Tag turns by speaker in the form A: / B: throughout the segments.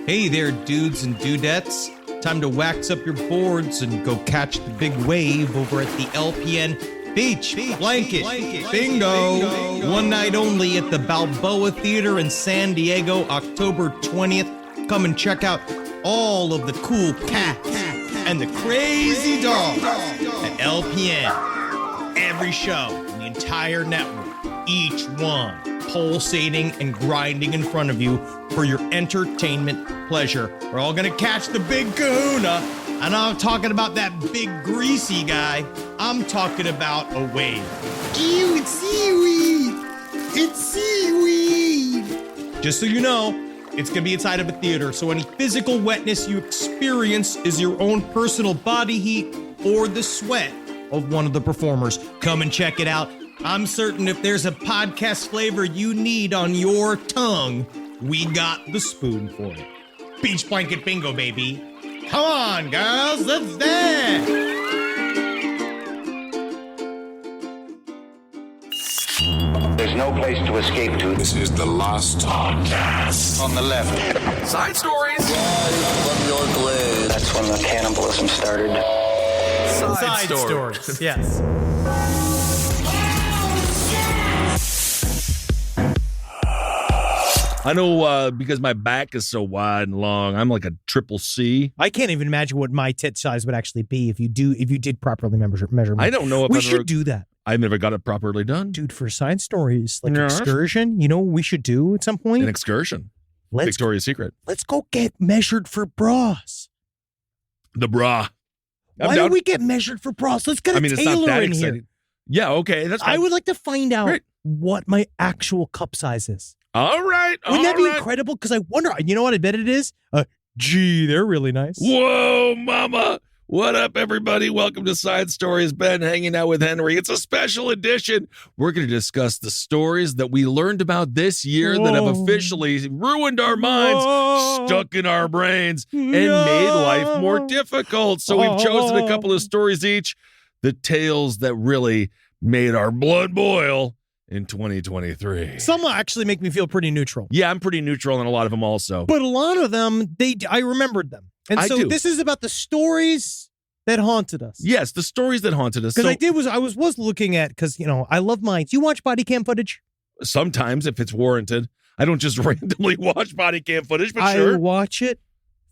A: Hey there, dudes and dudettes. Time to wax up your boards and go catch the big wave over at the LPN Beach Blanket Bingo. One night only at the Balboa Theater in San Diego, October 20th. Come and check out all of the cool cats and the crazy dogs at LPN. Every show in the entire network, each one pulsating and grinding in front of you for your entertainment pleasure. We're all gonna catch the big kahuna. And I'm talking about that big greasy guy. I'm talking about a wave.
B: Ew, it's seaweed! It's seaweed!
A: Just so you know, it's gonna be inside of a theater, so any physical wetness you experience is your own personal body heat or the sweat of one of the performers. Come and check it out. I'm certain if there's a podcast flavor you need on your tongue, we got the spoon for it. Beach Blanket Bingo, baby. Come on, girls, let's dance!
C: There's no place to escape to.
D: This is the last podcast.
C: On the left.
D: Side stories.
C: That's when the cannibalism started.
A: Side stories. Yes.
E: I know because my back is so wide and long, I'm like a triple C.
F: I can't even imagine what my tit size would actually be if you did properly measure me.
E: I don't know if
F: we should do that.
E: I've never got it properly done.
F: Dude, for side stories, like
E: Yeah.
F: excursion, you know what we should do at some point?
E: An excursion.
F: Let's
E: Victoria's Secret.
F: Let's go get measured for bras.
E: The bra.
F: Why don't we get measured for bras? Let's get a
E: it's not
F: tailor
E: that
F: in
E: exciting.
F: here.
E: Yeah, okay. That's fine.
F: I would like to find out
E: Great.
F: what my actual cup size is.
E: All right.
F: Wouldn't that
E: all
F: be
E: right.
F: incredible? Because I wonder, you know what I bet it is? Gee, they're really nice.
E: Whoa, mama. What up, everybody? Welcome to Side Stories. Ben hanging out with Henry. It's a special edition. We're going to discuss the stories that we learned about this year that have officially ruined our minds, stuck in our brains, and made life more difficult. So we've chosen a couple of stories each, the tales that really made our blood boil in 2023.
F: Some actually make me feel pretty neutral.
E: Yeah, I'm pretty neutral on a lot of them also.
F: But a lot of them, I remembered them. And
E: I
F: so
E: do.
F: this is about the stories that haunted us.
E: Yes, the stories that haunted us.
F: Because
E: So
F: I was looking at, because, you know, I love mine. Do you watch body cam footage?
E: sometimes, if it's warranted, I don't just randomly watch body cam footage, but
F: I
E: sure.
F: watch it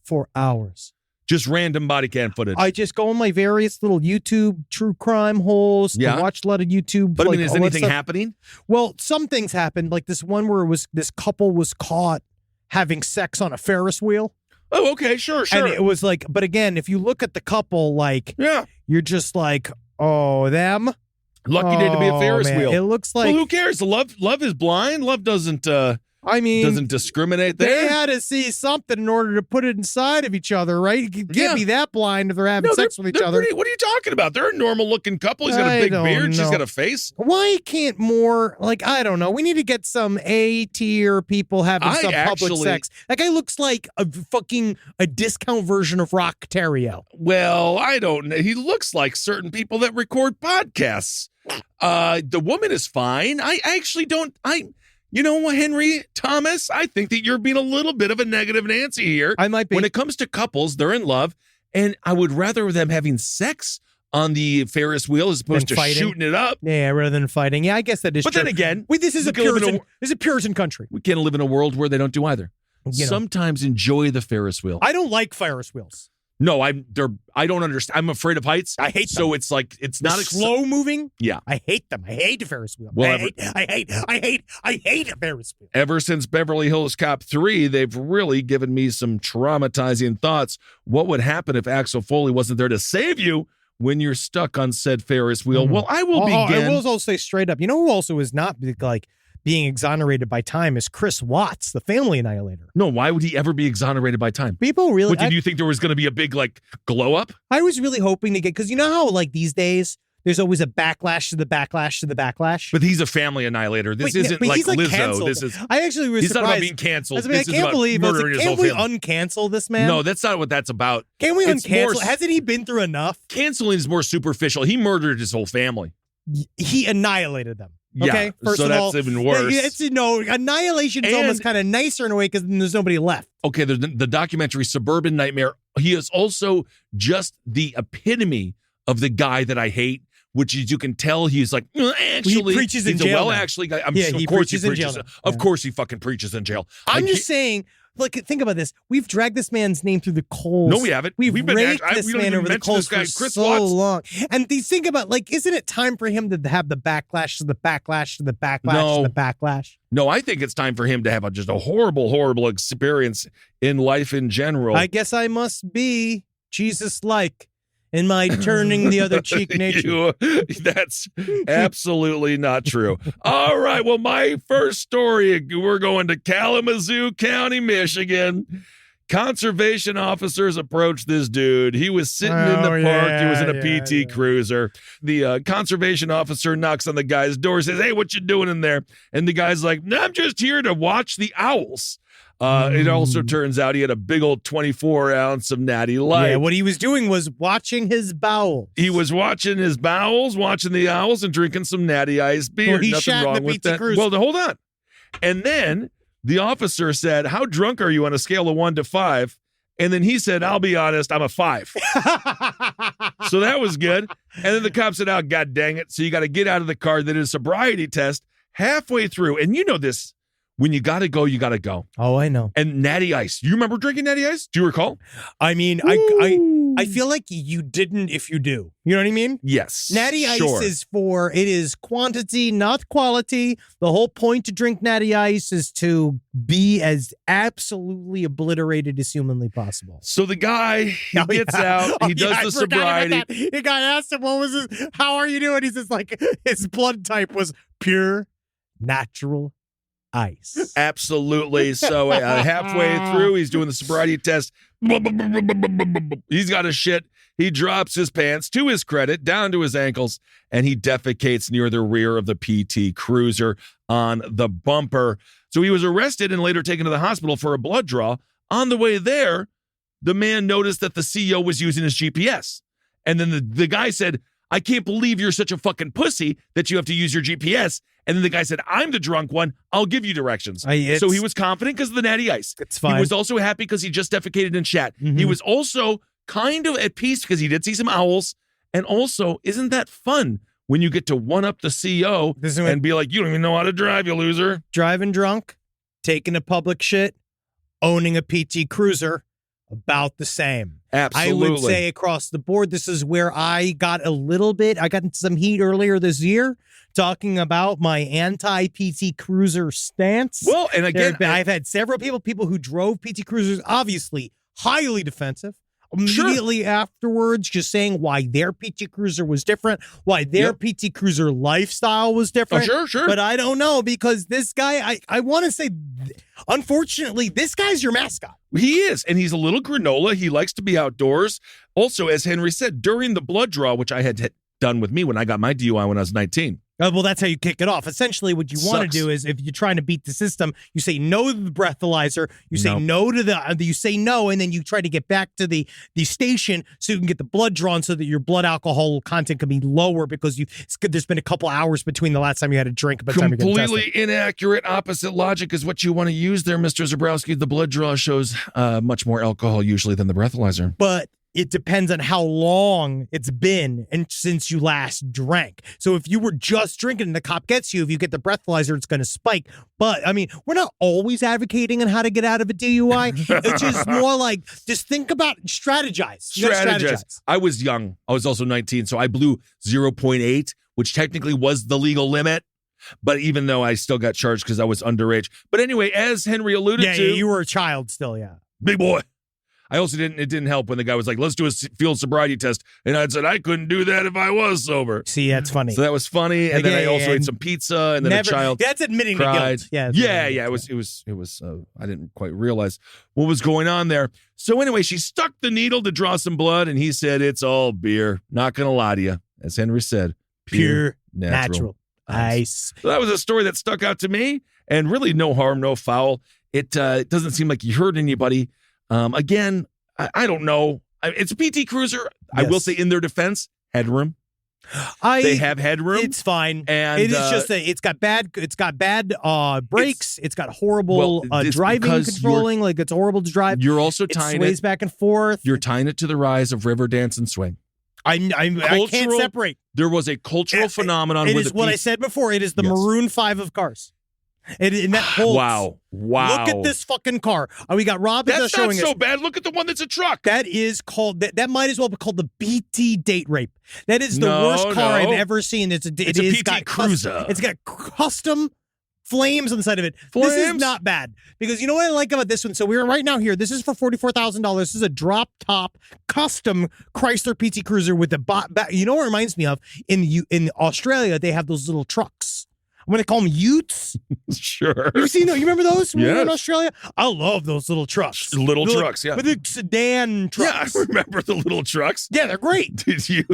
F: for hours.
E: Just random body cam footage.
F: I just go on my various little YouTube true crime holes.
E: Yeah.
F: I watch a lot of YouTube.
E: But I mean, is
F: all that
E: anything
F: stuff.
E: happening?
F: Well, some things happened. Like this one where this couple was caught having sex on a Ferris wheel.
E: Oh, okay, sure.
F: And it was like, but again, if you look at the couple, like,
E: Yeah.
F: you're just like, oh, them.
E: Lucky day to be a Ferris
F: man.
E: wheel.
F: It looks like,
E: Well, who cares? Love is blind. Love doesn't discriminate
F: they
E: there.
F: had to see something in order to put it inside of each other, right? You can't
E: Yeah.
F: be that blind if they're having
E: No,
F: sex with each
E: they're
F: other.
E: pretty- what are you talking about? They're a normal looking couple. He's got a
F: I
E: big
F: don't
E: beard. She's
F: know.
E: got a face.
F: Why can't more, like, I don't know. We need to get some A-tier people having some public sex. That guy looks like a discount version of Rock Terrio.
E: Well, I don't know. He looks like certain people that record podcasts. The woman is fine. I actually don't. You know what, Henry Thomas? I think that you're being a little bit of a negative Nancy here.
F: I might be.
E: When it comes to couples, they're in love, and I would rather them having sex on the Ferris wheel as opposed
F: Than
E: to
F: fighting.
E: shooting it up.
F: Yeah, rather than fighting. Yeah, I guess that is
E: But
F: true.
E: then again,
F: this is
E: we
F: a
E: can live in
F: Puritan. This is a Puritan country.
E: we can't live in a world where they don't do either.
F: You know.
E: Sometimes enjoy the Ferris wheel.
F: I don't like Ferris wheels.
E: No, I don't understand. I'm afraid of heights.
F: I hate them.
E: So it's like it's not
F: Slow moving.
E: Yeah.
F: I hate them. I hate a Ferris wheel.
E: Well,
F: I hate a Ferris wheel.
E: Ever since Beverly Hills Cop 3, they've really given me some traumatizing thoughts. What would happen if Axel Foley wasn't there to save you when you're stuck on said Ferris wheel? Well, I will begin.
F: I will also say straight up. You know who also is not like being exonerated by time is Chris Watts, the family annihilator.
E: No, why would he ever be exonerated by time?
F: People really.
E: What, did you think there was going to be a big, like, glow up?
F: I was really hoping to get, because you know how, like, these days, there's always a backlash to the backlash to the backlash.
E: But he's a family annihilator. This
F: Wait,
E: isn't
F: but
E: like
F: he's, like,
E: Lizzo.
F: canceled.
E: This is.
F: I actually was
E: He's not
F: surprised.
E: about being canceled.
F: I mean,
E: This
F: I
E: is
F: can't
E: about
F: believe. I was
E: murdering
F: like,
E: his whole
F: can't we
E: family.
F: uncancel this man?
E: No, that's not what that's about.
F: Can we
E: It's more-
F: uncancel? Hasn't he been through enough?
E: Canceling is more superficial. He murdered his whole family.
F: He annihilated them. Okay, first
E: so
F: of
E: that's
F: all,
E: even worse.
F: Annihilation is
E: And-
F: almost kind of nicer in a way because there's nobody left.
E: Okay, the documentary Suburban Nightmare, he is also just the epitome of the guy that I hate, which is, you can tell he's like, actually,
F: he preaches in
E: he's
F: jail.
E: a well,
F: now.
E: actually, guy. Of
F: he
E: course he
F: preaches in
E: preaches.
F: jail.
E: Of course he fucking preaches in jail.
F: I'm just saying, like, think about this. We've dragged this man's name through the coals.
E: No, we haven't.
F: We've
E: been
F: raked
E: we
F: this
E: don't
F: man
E: even
F: over the
E: mention
F: coals
E: this guy,
F: for
E: Chris
F: so
E: Watts.
F: long. And these think about, like, isn't it time for him to have the backlash to the backlash to the backlash
E: No.
F: to the backlash?
E: No, I think it's time for him to have just a horrible experience in life in general.
F: I guess I must be Jesus-like in my turning the other cheek nature.
E: That's absolutely not true. All right. Well, my first story, we're going to Kalamazoo County, Michigan. Conservation officers approached this dude. He was sitting in the park. He was in a PT Cruiser. The conservation officer knocks on the guy's door, says, "Hey, what you doing in there?" And the guy's like, "No, I'm just here to watch the owls." It also turns out he had a big old 24-ounce of Natty Light.
F: Yeah, what he was doing was watching his bowels.
E: He was watching his bowels, watching the owls, and drinking some Natty Ice beer.
F: Well, he
E: Nothing
F: shat in
E: wrong
F: the
E: with
F: PT
E: that.
F: Cruiser.
E: Well, hold on. And then the officer said, "How drunk are you on a scale of 1 to 5?" And then he said, "I'll be honest, I'm a 5." So that was good. And then the cop said, "Oh, God dang it. So you got to get out of the car." They did a sobriety test halfway through. And you know this. When you got to go, you got to go.
F: Oh, I know.
E: And Natty Ice. You remember drinking Natty Ice? Do you recall?
F: I mean, I feel like you didn't if you do. You know what I mean?
E: Yes.
F: Natty
E: sure.
F: Ice it is quantity, not quality. The whole point to drink Natty Ice is to be as absolutely obliterated as humanly possible.
E: So the guy, he gets out, he does the sobriety.
F: The guy asked him, how are you doing? He says, like, his blood type was pure, natural ice.
E: Absolutely. So halfway through, he's doing the sobriety test. He's got a shit. He drops his pants, to his credit, down to his ankles, and he defecates near the rear of the PT Cruiser on the bumper. So he was arrested and later taken to the hospital for a blood draw. On the way there, the man noticed that the CEO was using his GPS. And then the guy said, "I can't believe you're such a fucking pussy that you have to use your GPS." And then the guy said, "I'm the drunk one. I'll give you directions." So he was confident because of the Natty Ice.
F: It's fine.
E: He was also happy because he just defecated and shat.
F: Mm-hmm.
E: He was also kind of at peace because he did see some owls. And also, isn't that fun when you get to one-up the CEO and be like, "You don't even know how to drive, you loser."
F: Driving drunk, taking a public shit, owning a PT Cruiser, about the same.
E: Absolutely.
F: I would say across the board, this is where I got I got into some heat earlier this year talking about my anti-PT Cruiser stance.
E: Well, and again,
F: I've had several people who drove PT Cruisers, obviously highly defensive. Immediately afterwards, just saying why their PT Cruiser was different, why their PT Cruiser lifestyle was different.
E: Sure.
F: But I don't know, because this guy, I want to say, unfortunately, this guy's your mascot.
E: He is, and he's a little granola. He likes to be outdoors. Also, as Henry said, during the blood draw, which I had done with me when I got my DUI when I was 19.
F: Well, that's how you kick it off. Essentially, what you want to do is, if you're trying to beat the system, you say no to the breathalyzer, you say no to you say no, and then you try to get back to the station so you can get the blood drawn so that your blood alcohol content can be lower because there's been a couple hours between the last time you had a drink. By the time you're getting
E: Completely
F: tested.
E: inaccurate. Opposite logic is what you want to use there, Mr. Zabrowski. The blood draw shows much more alcohol usually than the breathalyzer.
F: But it depends on how long it's been and since you last drank. So if you were just drinking and the cop gets you, if you get the breathalyzer, it's going to spike. But I mean, we're not always advocating on how to get out of a DUI. It's just more like, just think about, strategize. You gotta strategize.
E: I was young. I was also 19, so I blew 0.8, which technically was the legal limit. But even though I still got charged because I was underage. But anyway, as Henry alluded to.
F: Yeah, you were a child still, yeah.
E: Big boy. I also it didn't help when the guy was like, "Let's do a field sobriety test." And I said, I couldn't do that if I was sober.
F: See, that's funny.
E: So that was funny. And then I also ate some pizza and then a child
F: That's admitting
E: cried.
F: to guilt.
E: Yeah. It was I didn't quite realize what was going on there. So anyway, she stuck the needle to draw some blood and he said, "It's all beer. Not going to lie to you." As Henry said,
F: pure natural ice.
E: So that was a story that stuck out to me, and really no harm, no foul. It doesn't seem like you hurt anybody. Again, I don't know. It's a PT Cruiser. Yes. I will say, in their defense, headroom. They have headroom.
F: It's fine.
E: And
F: it is just it's got bad brakes. It's got horrible driving controlling. Like it's horrible to drive.
E: You're also
F: it
E: tying
F: sways back and forth.
E: You're tying it to the rise of river dance and swing.
F: I can't separate.
E: There was a cultural phenomenon.
F: It is what I said before. It is the Maroon 5 of cars. And that holds.
E: Wow.
F: Look at this fucking car. We got Rob.
E: That's
F: showing
E: not so bad. Look at the one that's a truck.
F: That is called. That might as well be called the BT date rape. That is the worst car I've ever seen. It's a PT Cruiser. It's got custom flames on the side of it. This is not bad because you know what I like about this one. So we're right now here. This is for $44,000. This is a drop top custom Chrysler PT Cruiser with the you know what it reminds me of? In Australia, they have those little trucks. I'm going to call them utes.
E: Sure.
F: You remember those when we were in
E: Yes.
F: Australia? I love those little trucks.
E: Little trucks, yeah.
F: With the sedan trucks.
E: Yeah, I remember the little trucks.
F: Yeah, they're great.
E: Did you?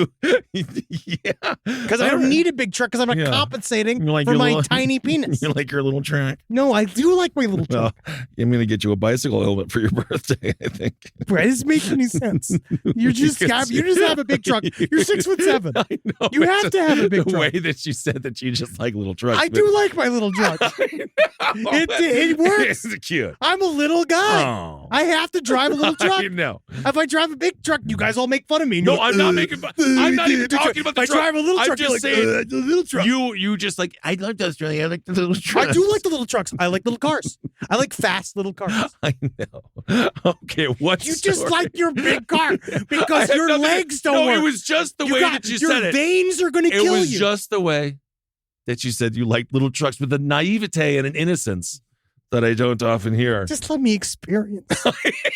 E: Yeah.
F: Because I don't need a big truck because I'm not compensating for my tiny penis.
E: You like your little truck?
F: No, I do like my little
E: Well,
F: truck.
E: I'm going to get you a bicycle helmet for your birthday, I think.
F: That doesn't make any sense. You just have a big truck. You're 6'7".
E: I know.
F: You have to have a big
E: the
F: truck.
E: way that you said that you just like little trucks.
F: I do like my little truck. It works.
E: It's cute.
F: I'm a little guy.
E: Oh.
F: I have to drive a little truck.
E: I know.
F: If I drive a big truck, you guys all make fun of me.
E: No, I'm not making fun. I'm not even talking about the
F: if
E: truck.
F: I drive a little
E: I'm
F: truck,
E: just
F: you're
E: saying,
F: like, the little truck.
E: You just like, I like Australia. I like the little trucks.
F: I do like the little trucks. I like little cars. I like fast little cars.
E: I know. Okay, what?
F: You just like your big car because your legs don't work.
E: No, it was just the way that you said it.
F: Your veins are going to kill you.
E: It was just the way that you said you like little trucks with a naivete and an innocence that I don't often hear.
F: Just let me experience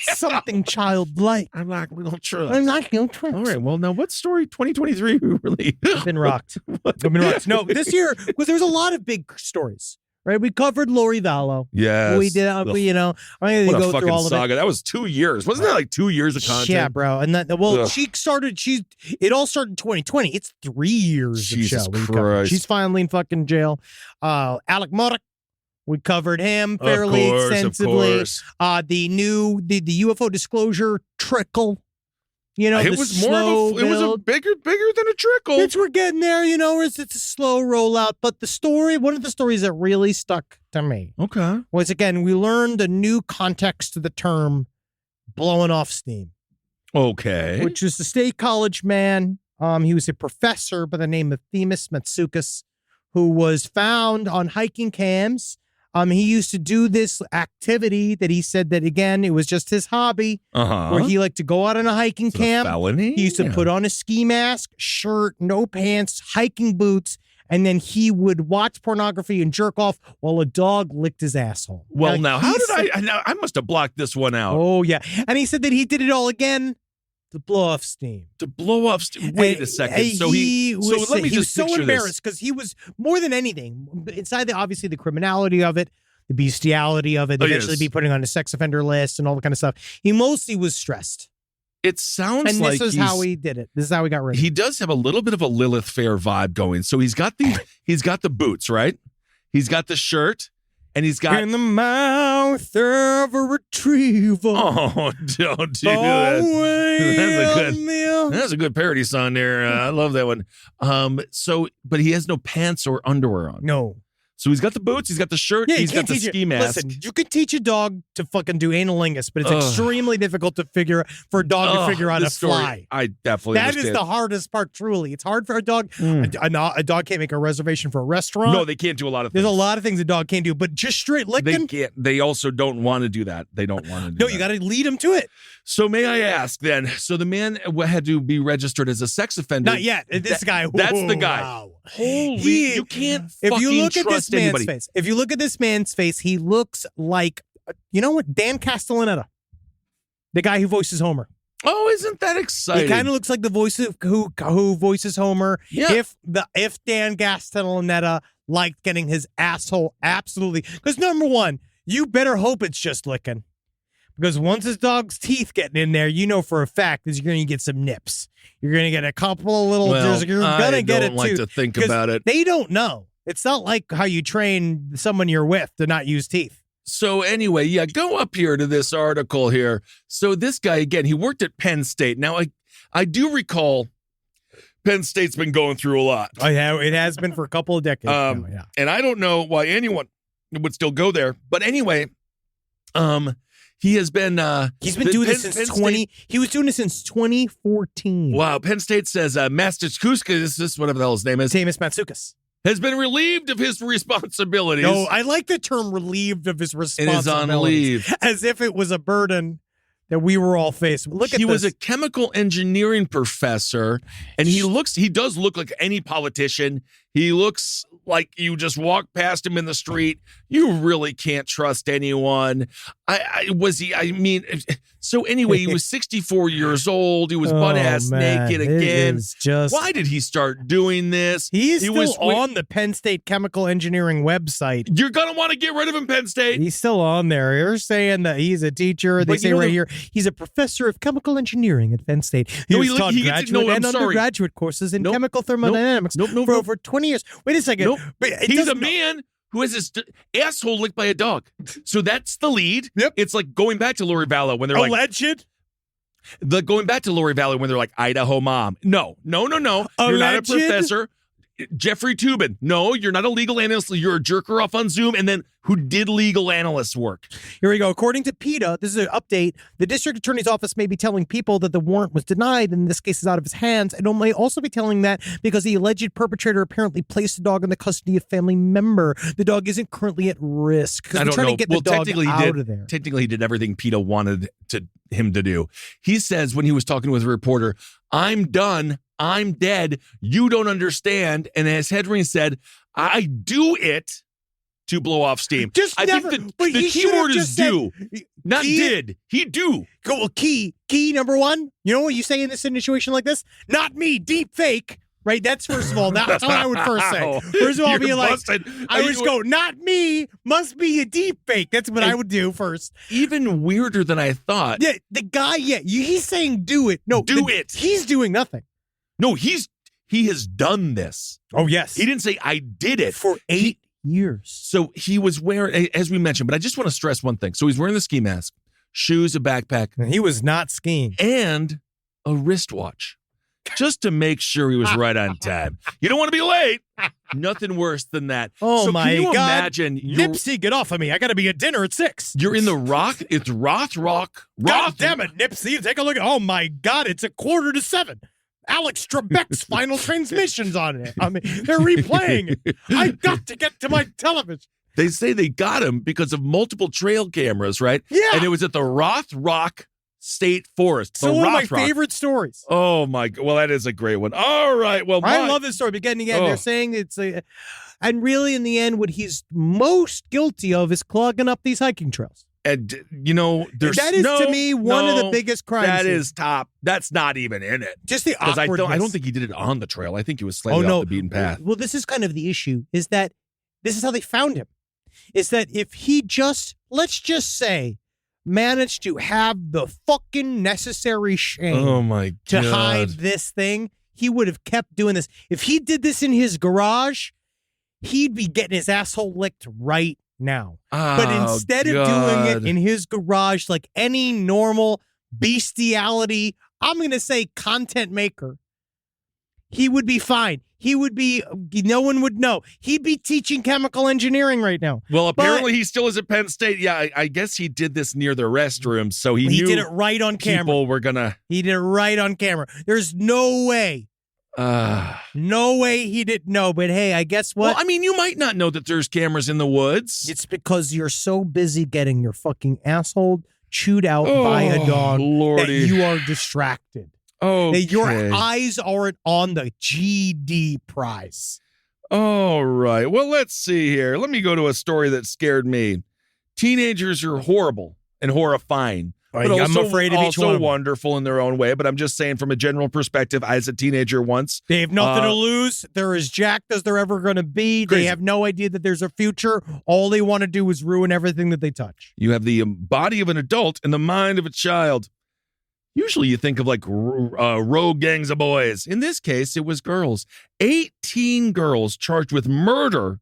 F: something childlike.
E: I like little trucks.
F: I like little trucks.
E: All right. Well, now what story 2023 really?
F: I've been rocked. I've been rocked. No, this year, because there was a lot of big stories. Right, we covered Lori Vallow.
E: Yes,
F: we did. I'm going to
E: what
F: go
E: a fucking
F: through all
E: saga.
F: of it.
E: That was 2 years. Wasn't that like 2 years of content?
F: Yeah, bro. And that well,
E: Ugh.
F: it all started in 2020. It's 3 years
E: Jesus
F: of show.
E: Christ.
F: She's finally in fucking jail. Alec Murdoch. We covered him fairly extensively.
E: Of course.
F: The UFO disclosure trickle.
E: It was more of it was a bigger than a trickle.
F: We're getting there, it's a slow rollout. But one of the stories that really stuck to me was, again, we learned a new context to the term blowing off steam.
E: Okay.
F: Which was the State College man. He was a professor by the name of Themis Matsoukas, who was found on hiking cams. He used to do this activity that he said that, again, it was just his hobby, where he liked to go out on a hiking camp.
E: Felony?
F: He used to put on a ski mask, shirt, no pants, hiking boots, and then he would watch pornography and jerk off while a dog licked his asshole.
E: Well, now, how did I must have blocked this one out.
F: Oh, yeah. And he said that he did it all again to blow off steam.
E: To blow off steam. Wait a second. So let me
F: he was
E: just
F: so
E: picture
F: embarrassed because he was, more than anything, inside obviously the criminality of it, the bestiality of it, eventually be putting on a sex offender list and all that kind of stuff. He mostly was stressed.
E: It sounds
F: and
E: like
F: this is how he did it. This is how he got rid of it.
E: He does have a little bit of a Lilith Fair vibe going. So he's got the boots, right? He's got the shirt. And he's got
F: in the mouth of a retriever.
E: Oh, don't do that. That's a good parody song there. I love that one. But he has no pants or underwear on.
F: No.
E: So he's got the boots, he's got the shirt, he's got the ski mask.
F: Listen, you could teach a dog to fucking do analingus, but it's extremely difficult for a dog to figure out how to fly.
E: I definitely understand.
F: That is the hardest part, truly. It's hard for a dog. A dog can't make a reservation for a restaurant.
E: No, they can't do a lot of things.
F: There's a lot of things a dog can't do, but just straight licking.
E: They can't. They also don't want to do that. They don't want to do that.
F: No, you got to lead them to it.
E: So may I ask then, so the man had to be registered as a sex offender.
F: Not yet. This guy.
E: That's the guy.
F: Wow.
E: Holy, you can't
F: if
E: fucking
F: you look at
E: trust
F: this man's
E: anybody.
F: face, if you look at this man's face, he looks like, you know what, Dan Castellaneta, the guy who voices Homer.
E: Oh, isn't that exciting?
F: He kind of looks like the voice of who voices Homer.
E: Yeah.
F: If Dan Castellaneta liked getting his asshole, absolutely. Because number one, you better hope it's just licking. Because once his dog's teeth getting in there, you know for a fact that you're going to get some nips. You're going to get a couple of little. You're going to get it too.
E: I don't like to think about it.
F: They don't know. It's not like how you train someone you're with to not use teeth.
E: So anyway, yeah, go up here to this article here. So this guy, again, he worked at Penn State. Now, I do recall Penn State's been going through a lot.
F: Oh, yeah, it has been for a couple of decades now, yeah.
E: And I don't know why anyone would still go there. But anyway, he has been
F: he's been doing this since he was doing this since 2014.
E: Wow, Penn State says Massachusetts, whatever the hell his name is.
F: Seamus Matsoukas
E: Has been relieved of his responsibilities.
F: No, I like the term relieved of his
E: And
F: responsibilities.
E: is on leave.
F: As if it was a burden that we were all faced with. Look at
E: He
F: this.
E: was a chemical engineering professor, and he does look like any politician. He looks like you just walk past him in the street. You really can't trust anyone. So anyway, he was 64 years old. He was butt-ass naked again. Why did he start doing this?
F: He was on the Penn State Chemical Engineering website.
E: You're going to want to get rid of him, Penn State.
F: He's still on there. You're saying that he's a teacher. They say right here, he's a professor of chemical engineering at Penn State. He's taught graduate and undergraduate courses in chemical thermodynamics for over 20 years. Wait a second.
E: He's a man who has his asshole licked by a dog. So that's the lead.
F: Yep.
E: It's like going back to Lori Vallow when they're
F: alleged.
E: Going back to Lori Vallow when they're like, Idaho mom. No. You're not a professor. Jeffrey Toobin. No, you're not a legal analyst. You're a jerker off on Zoom. And then who did legal analyst work?
F: Here we go. According to PETA, this is an update. The district attorney's office may be telling people that the warrant was denied and this case is out of his hands. And it may also be telling that because the alleged perpetrator apparently placed the dog in the custody of a family member. The dog isn't currently at risk.
E: I don't
F: trying
E: know.
F: To get the dog out of there.
E: Technically, he did everything PETA wanted him to do. He says when he was talking with a reporter, I'm done. I'm dead. You don't understand. And as Hedring said, I do it to blow off steam.
F: I think
E: the key word is do, not did. He do.
F: Well, key number one. You know what you say in this situation like this? Not me, deep fake. Right? That's first of all. That's how I would first say. First of all, be like, I would just go, not me, must be a deep fake. That's what I would do first.
E: Even weirder than I thought.
F: Yeah, the guy, he's saying do it. No,
E: do it.
F: He's doing nothing.
E: No, he has done this.
F: Oh, yes.
E: He didn't say I did it.
F: For 8 years.
E: So he was wearing, as we mentioned, but I just want to stress one thing. So he's wearing the ski mask, shoes, a backpack.
F: And he was not skiing.
E: And a wristwatch. Just to make sure he was right on time. You don't want to be late. Nothing worse than that.
F: Oh,
E: so
F: my
E: can you
F: God.
E: Imagine
F: Nipsey, get off of me. I got to be at dinner at 6.
E: You're in the Rock. It's Roth.
F: God damn it, Nipsey. Take a look. Oh, my God. It's 6:45. Alex Trebek's Final Transmission's on it. I mean, they're replaying it. I got to get to my television.
E: They say they got him because of multiple trail cameras, right?
F: Yeah.
E: And it was at the Roth Rock State Forest.
F: So one of my favorite stories.
E: Oh, my God. Well, that is a great one. All right. Well,
F: I love this story. Beginning again, they're saying it's and really in the end, what he's most guilty of is clogging up these hiking trails.
E: And,
F: that is to me one of the biggest crimes.
E: That is top. That's not even in it.
F: Just the awkwardness.
E: I don't think he did it on the trail. I think he was slightly off the beaten path.
F: Well, this is kind of the issue, is that this is how they found him. Is that if he just, let's just say, managed to have the fucking necessary shame to hide this thing, he would have kept doing this. If he did this in his garage, he'd be getting his asshole licked right now. But instead of doing it in his garage like any normal bestiality, I'm going to say content maker, he would be fine. He would be, no one would know. He'd be teaching chemical engineering right now.
E: Well, apparently he still is at Penn State. Yeah, I guess he did this near the restrooms, so he knew
F: did it right on camera.
E: People were gonna.
F: He did it right on camera. There's no way. No way he didn't know. But hey, I guess what?
E: Well, I mean, you might not know that there's cameras in the woods.
F: It's because you're so busy getting your fucking asshole chewed out by a dog that you are distracted.
E: Oh,
F: your eyes aren't on the GD prize.
E: All right. Well, let's see here. Let me go to a story that scared me. Teenagers are horrible and horrifying. But
F: I'm afraid of each one.
E: Also wonderful in their own way. But I'm just saying, from a general perspective, I, as a teenager once,
F: they have nothing to lose. They're as jacked as they're ever going to be.
E: Crazy.
F: They have no idea that there's a future. All they want to do is ruin everything that they touch.
E: You have the body of an adult and the mind of a child. Usually you think of like rogue gangs of boys. In this case, it was girls. 18 girls charged with murder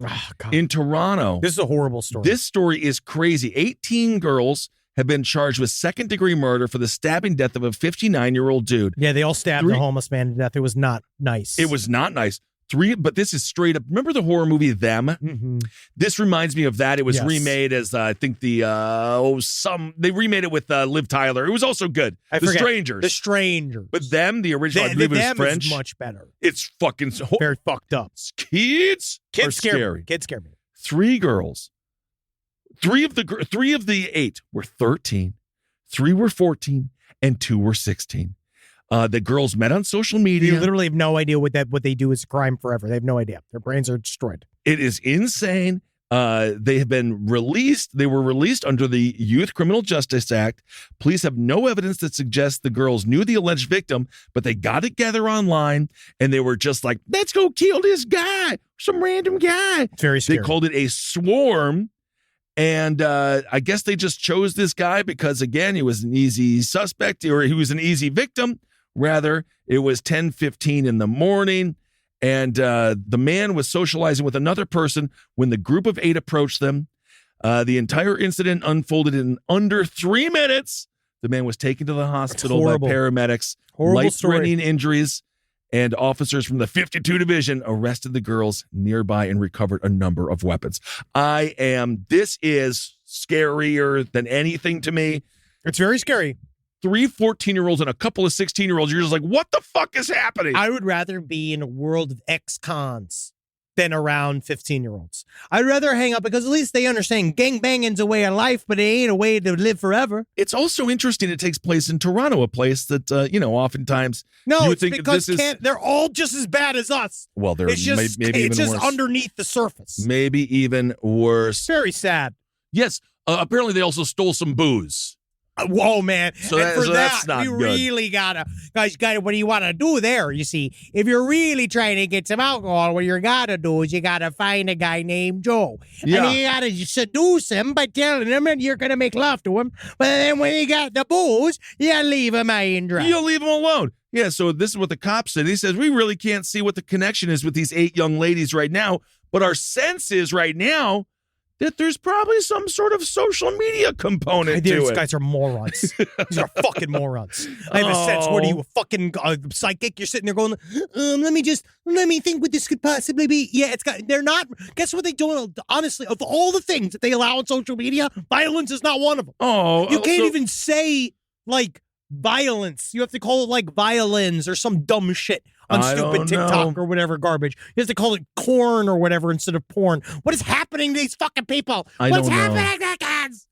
E: in Toronto.
F: This is a horrible story.
E: This story is crazy. 18 girls have been charged with second-degree murder for the stabbing death of a 59-year-old dude.
F: Yeah, they all stabbed the homeless man to death. It was not nice.
E: It was not nice. But this is straight up. Remember the horror movie Them?
F: Mm-hmm.
E: This reminds me of that. It was remade as I think they remade it with Liv Tyler. It was also good. The Strangers.
F: The Strangers.
E: But Them, the original, I believe it was French.
F: Is much better.
E: It's fucking
F: very fucked up.
E: Kids are scary.
F: Kids scare me.
E: 3 girls. 3 of the 8 were 13. 3 were 14, and 2 were 16. The girls met on social media.
F: You literally have no idea what they do is crime forever. They have no idea. Their brains are destroyed.
E: It is insane. They have been released. They were released under the Youth Criminal Justice Act. Police have no evidence that suggests the girls knew the alleged victim, but they got together online and they were just like, let's go kill this guy, some random guy.
F: It's very scary.
E: They called it a swarm. And I guess they just chose this guy because, again, he was an easy suspect, or he was an easy victim. Rather, it was 10:15 in the morning, and the man was socializing with another person when the group of 8 approached them. The entire incident unfolded in under 3 minutes. The man was taken to the hospital by paramedics. Life-threatening injuries, and officers from the 52 Division arrested the girls nearby and recovered a number of weapons. This is scarier than anything to me.
F: It's very scary.
E: 3 14-year-olds and a couple of 16-year-olds. You're just like, what the fuck is happening?
F: I would rather be in a world of ex-cons than around 15-year-olds. I'd rather hang out because at least they understand gangbanging's a way of life, but it ain't a way to live forever.
E: It's also interesting it takes place in Toronto, a place that, oftentimes...
F: No,
E: you
F: it's
E: think
F: because
E: this
F: they're all just as bad as us.
E: Well, they're maybe even
F: just
E: worse.
F: Underneath the surface.
E: Maybe even worse.
F: Very sad.
E: Yes, apparently they also stole some booze.
F: Whoa, man.
E: So
F: that's
E: not
F: we
E: good.
F: really gotta, guys, what do you want to do there? You see, if you're really trying to get some alcohol, what you gotta do is you gotta find a guy named Joe.
E: Yeah.
F: And you gotta seduce him by telling him that you're gonna make love to him. But then when he got the booze, you leave him high and dry.
E: You leave him alone. Yeah, so this is what the cop said. He says, we really can't see what the connection is with these 8 young ladies right now, but our sense is right now that there's probably some sort of social media component to
F: These
E: it.
F: guys are morons. These are fucking morons. I have a sense. What are you, a fucking psychic? You're sitting there going, let me think what this could possibly be. Yeah, they're not. Guess what they do? Honestly, of all the things that they allow on social media, violence is not one of them.
E: You
F: can't even say, like, violence. You have to call it, like, violins or some dumb shit on stupid TikTok or whatever garbage. You have to call it corn or whatever instead of porn. What is happening to these fucking people? What's happening to kids?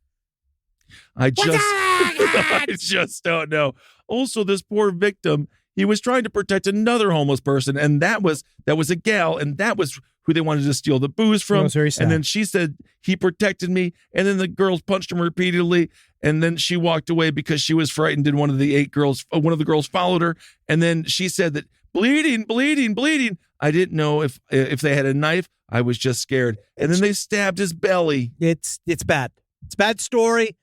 E: I just don't know. Also, this poor victim, he was trying to protect another homeless person, and that was a gal, and that was who they wanted to steal the booze from.
F: That was very sad.
E: And then she said, he protected me, and then the girls punched him repeatedly, and then she walked away because she was frightened, and one of the girls followed her, and then she said that bleeding. I didn't know if they had a knife. I was just scared. And then they stabbed his belly.
F: It's bad. It's a bad story.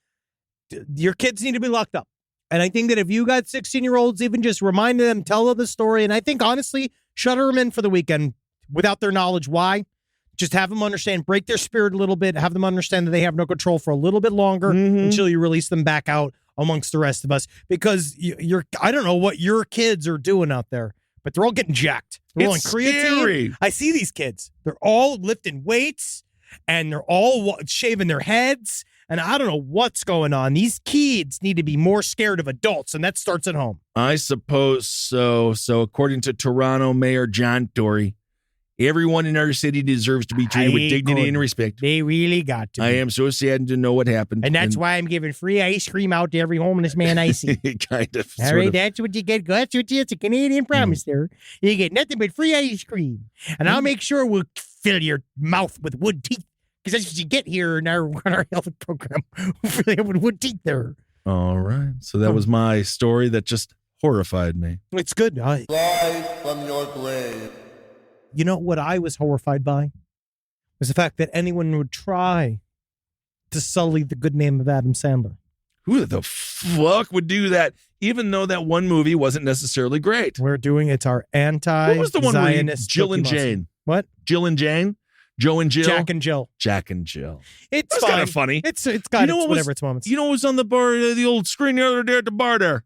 F: Your kids need to be locked up. And I think that if you got 16-year-olds, even just remind them, tell them the story. And I think, honestly, shutter them in for the weekend without their knowledge. Why? Just have them understand, break their spirit a little bit, have them understand that they have no control for a little bit longer until you release them back out amongst the rest of us. Because I don't know what your kids are doing out there, but they're all getting jacked. They're all on creatine.
E: Scary.
F: I see these kids. They're all lifting weights and they're all shaving their heads. And I don't know what's going on. These kids need to be more scared of adults, and that starts at home.
E: I suppose so. So according to Toronto Mayor John Tory, everyone in our city deserves to be treated with dignity and respect.
F: They really got to.
E: I am so saddened to know what happened.
F: And that's why I'm giving free ice cream out to every homeless man I see.
E: Kind of.
F: All right, that's what you get. That's what it's a Canadian promise there. You get nothing but free ice cream. And I'll make sure we'll fill your mouth with wood teeth. Because that's what you get here in our health program. With wood teeth there.
E: All right. So that was my story that just horrified me.
F: It's good.
B: Rise from your grave.
F: You know what I was horrified by? Was the fact that anyone would try to sully the good name of Adam Sandler.
E: Who the fuck would do that? Even though that one movie wasn't necessarily great.
F: We're doing it's our anti-Zionist.
E: What was the one where Jill and Jane?
F: What?
E: Jill and Jane? Joe and Jill.
F: Jack and Jill.
E: Jack and Jill.
F: It's
E: That's
F: fine.
E: kind of funny.
F: It's got its moments.
E: You know what was on the bar, the old screen the other day at the bar there?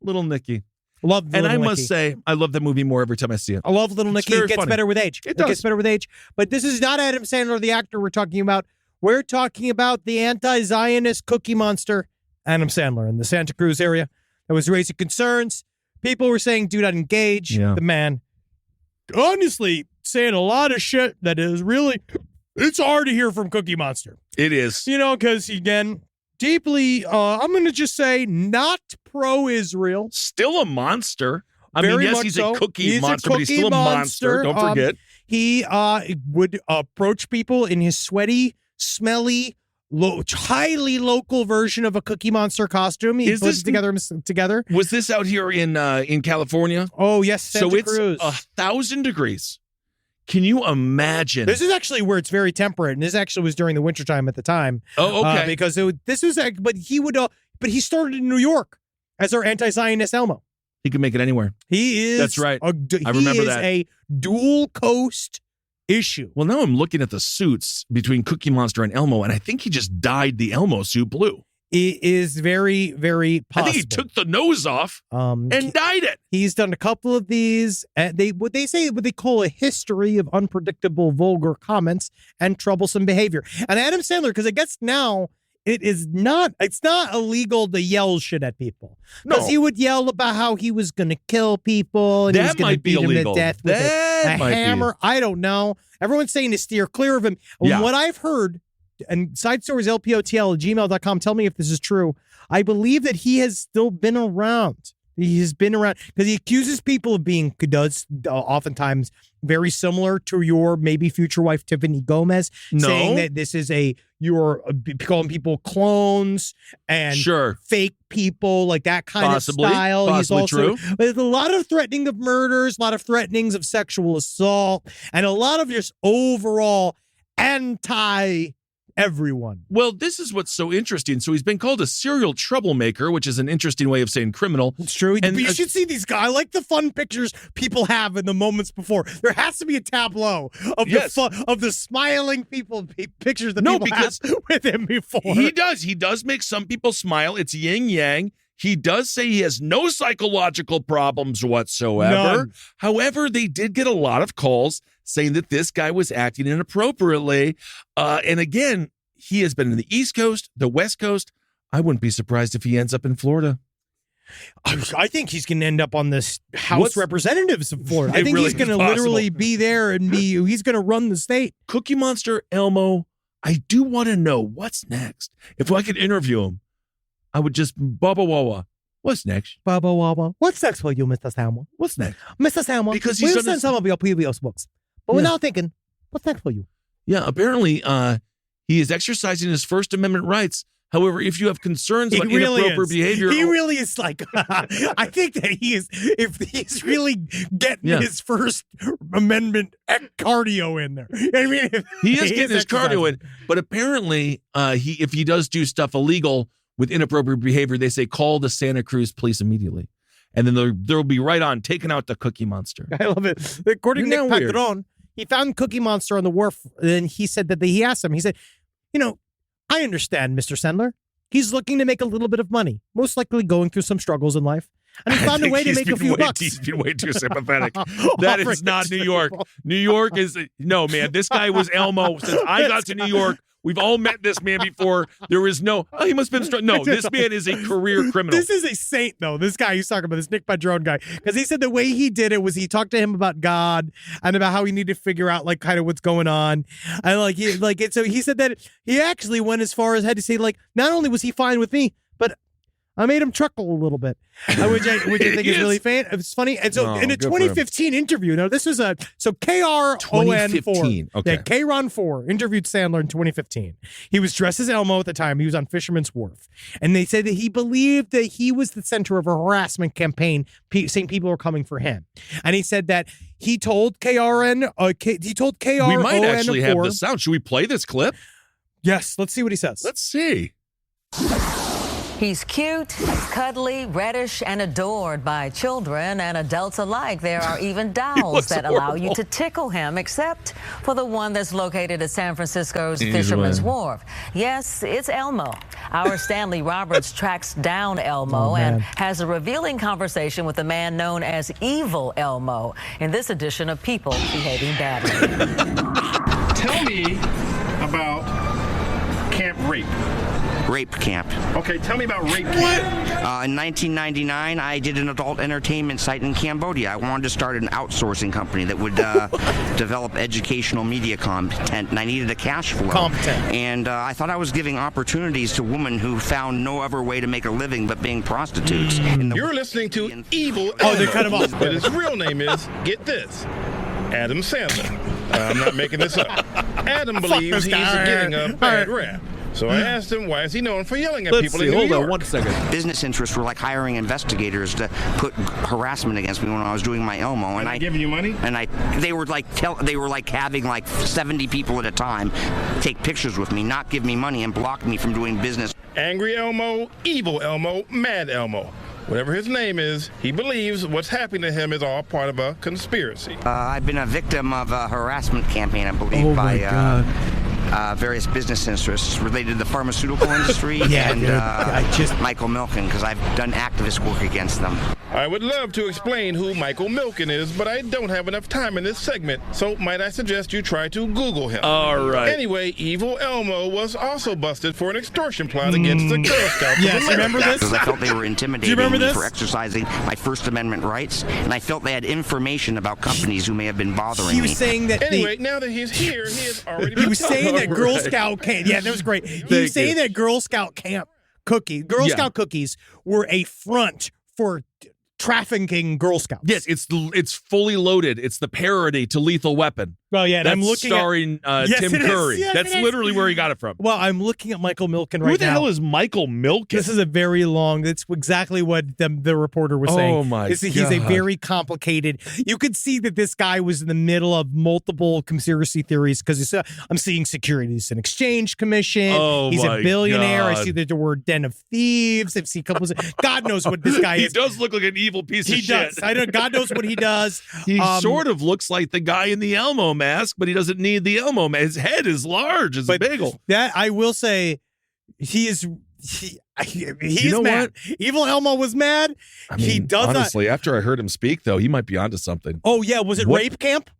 E: Little Nicky.
F: Love
E: And
F: Little
E: I
F: Nicky.
E: must say, I love that movie more every time I see it.
F: I love Little
E: It's
F: Nicky.
E: very
F: It gets
E: funny.
F: better with age.
E: It does.
F: Gets better with age. But this is not Adam Sandler, the actor we're talking about. We're talking about the anti-Zionist Cookie Monster, Adam Sandler, in the Santa Cruz area that was raising concerns. People were saying, do not engage.
E: Yeah.
F: The man, honestly, saying a lot of shit that is really, it's hard to hear from Cookie Monster.
E: It is.
F: You know, because, again, deeply, I'm going to just say, not pro-Israel.
E: Still a monster. I
F: Very
E: mean, yes,
F: much
E: he's
F: so.
E: a cookie
F: He's a
E: monster, but he's still a
F: cookie
E: monster. Don't forget.
F: He would approach people in his sweaty, smelly, highly local version of a Cookie Monster costume. He
E: Is
F: puts
E: this
F: it together.
E: Was this out here in California?
F: Oh, yes, Santa
E: So it's
F: Cruz.
E: 1,000 degrees. Can you imagine?
F: This is actually where it's very temperate, and this actually was during the wintertime at the time.
E: Oh, okay.
F: Because this was, but he started in New York as our anti-Zionist Elmo.
E: He can make it anywhere.
F: He is.
E: That's right.
F: I
E: remember that.
F: a dual coast issue.
E: Well, now I'm looking at the suits between Cookie Monster and Elmo, and I think he just dyed the Elmo suit blue.
F: It is very, very possible.
E: I think he took the nose off and dyed it.
F: He's done a couple of these. What they call a history of unpredictable, vulgar comments and troublesome behavior. And Adam Sandler, because I guess now it's not illegal to yell shit at people. Because he would yell about how he was going to kill people and he was
E: That
F: going to
E: might be
F: beat them
E: illegal.
F: to death with
E: That
F: a
E: might be.
F: hammer. I don't know. Everyone's saying to steer clear of him.
E: Yeah.
F: What I've heard, and side stories lpotl@gmail.com, tell me if this is true. I believe that he has still been around. He has been around because he accuses people of being, oftentimes very similar to your maybe future wife, Tiffany Gomez, saying that this is you're calling people clones and fake people, like that kind of style.
E: Possibly
F: He's also,
E: true.
F: There's a lot of threatening of murders, a lot of threatenings of sexual assault, and a lot of just overall anti-everyone.
E: Well, this is what's so interesting. So he's been called a serial troublemaker, which is an interesting way of saying criminal.
F: It's true.
E: And
F: you should see these guys. I like the fun pictures people have in the moments before. There has to be a tableau of the smiling people pictures that people have with him before.
E: He does make some people smile. It's yin yang. He does say he has no psychological problems whatsoever.
F: None.
E: However, they did get a lot of calls saying that this guy was acting inappropriately. And again, he has been in the East Coast, the West Coast. I wouldn't be surprised if he ends up in Florida.
F: I think he's going to end up on this House Representatives of Florida. I think he's going to literally be there and he's going to run the state.
E: Cookie Monster, Elmo, I do want to know what's next. If I could interview him, I would just, Baba Wawa, what's next?
F: Baba Wawa, what's next for you, Mr. Salmon?
E: What's next?
F: Mr. Salmon,
E: Because
F: we've
E: he's
F: seen some of your previous books, but we're now thinking, what's next for you?
E: Yeah, apparently he is exercising his First Amendment rights. However, if you have concerns about inappropriate behavior...
F: He really is like, I think that if he's really getting his First Amendment cardio in there. I mean,
E: he is getting his cardio in, but apparently if he does do stuff illegal with inappropriate behavior, they say call the Santa Cruz police immediately. And then they'll be right on taking out the Cookie Monster.
F: I love it. According to Nick Padron, he found Cookie Monster on the wharf, and he said that he asked him, he said, I understand, Mr. Sandler. He's looking to make a little bit of money, most likely going through some struggles in life. And he found a way to make a few bucks.
E: He's been way too sympathetic. That is not New York. New York is, no, man, this guy was Elmo since I got to New York. We've all met this man before. There is no, he must have been, no, this man is a career criminal.
F: This is a saint, though. This guy he's talking about, this Nick Padron guy, because he said the way he did it was he talked to him about God and about how he needed to figure out like kind of what's going on. And so he said that he actually went as far as had to say, like, not only was he fine with me, but I made him chuckle a little bit, which I think is really it's funny. And so in a 2015 interview, now this was KRON4.
E: Okay.
F: Yeah, KRON4 interviewed Sandler in 2015. He was dressed as Elmo at the time. He was on Fisherman's Wharf. And they said that he believed that he was the center of a harassment campaign, saying people were coming for him. And he said that he told KRON.
E: We might actually have the sound. Should we play this clip?
F: Yes, let's see what he says.
E: Let's see.
G: He's cute, cuddly, reddish, and adored by children and adults alike. There are even dolls that allow you to tickle him, except for the one that's located at San Francisco's Fisherman's Wharf. Yes, it's Elmo. Our Stanley Roberts tracks down Elmo and has a revealing conversation with a man known as Evil Elmo in this edition of People Behaving Badly.
H: Tell me about Camp Rape.
I: Rape camp.
H: Okay, tell me about rape camp.
I: In 1999, I did an adult entertainment site in Cambodia. I wanted to start an outsourcing company that would develop educational media content, and I needed a cash flow. And I thought I was giving opportunities to women who found no other way to make a living but being prostitutes.
H: You're listening to Evil Elmo.
F: they cut him off.
H: But his real name is, get this, Adam Sandler. I'm not making this up. Adam believes he's getting a bad rap. So I asked him, why is he known for yelling at people in New York?
E: Hold on 1 second.
I: Business interests were like hiring investigators to put harassment against me when I was doing my Elmo.
H: And I giving you money?
I: And they were like having like 70 people at a time take pictures with me, not give me money, and block me from doing business.
H: Angry Elmo, Evil Elmo, Mad Elmo. Whatever his name is, he believes what's happening to him is all part of a conspiracy.
I: I've been a victim of a harassment campaign, I believe, by various business interests related to the pharmaceutical industry and Michael Milken, because I've done activist work against them.
H: I would love to explain who Michael Milken is, but I don't have enough time in this segment, so might I suggest you try to Google him.
E: All right.
H: Anyway, Evil Elmo was also busted for an extortion plot against the Girl Scouts.
F: Yes, remember this?
I: Because I felt they were intimidating me for exercising my First Amendment rights, and I felt they had information about companies who may have been bothering me.
F: He was saying that
H: anyway, now that he's here, he has already been
F: he was saying that Girl Scout camp. Yeah, that was great. He was saying that Girl Scout camp Girl Scout cookies were a front for trafficking Girl Scouts.
E: Yes, it's fully loaded. It's the parody to Lethal Weapon.
F: Well, yeah, and
E: that's
F: I'm looking
E: starring Tim Curry.
F: Yes,
E: that's literally where he got it from.
F: Well, I'm looking at Michael Milken right now.
E: Who the hell is Michael Milken?
F: This is a very long. That's exactly what the reporter was saying.
E: Oh my God!
F: He's a very complicated. You could see that this guy was in the middle of multiple conspiracy theories because I'm seeing Securities and Exchange Commission.
E: Oh,
F: he's
E: my
F: a billionaire.
E: God.
F: I see that there were Den of Thieves. I see couples. God knows what this guy is.
E: He does look like an evil piece of shit.
F: He does. I don't. God knows what he does.
E: He sort of looks like the guy in the Elmo mask, but he doesn't need the Elmo mask. His head is large as a bagel.
F: That I will say, he's mad. What? Evil Elmo was mad.
E: I mean,
F: he does
E: honestly, after I heard him speak, though, he might be onto something.
F: Oh yeah, was it rape camp?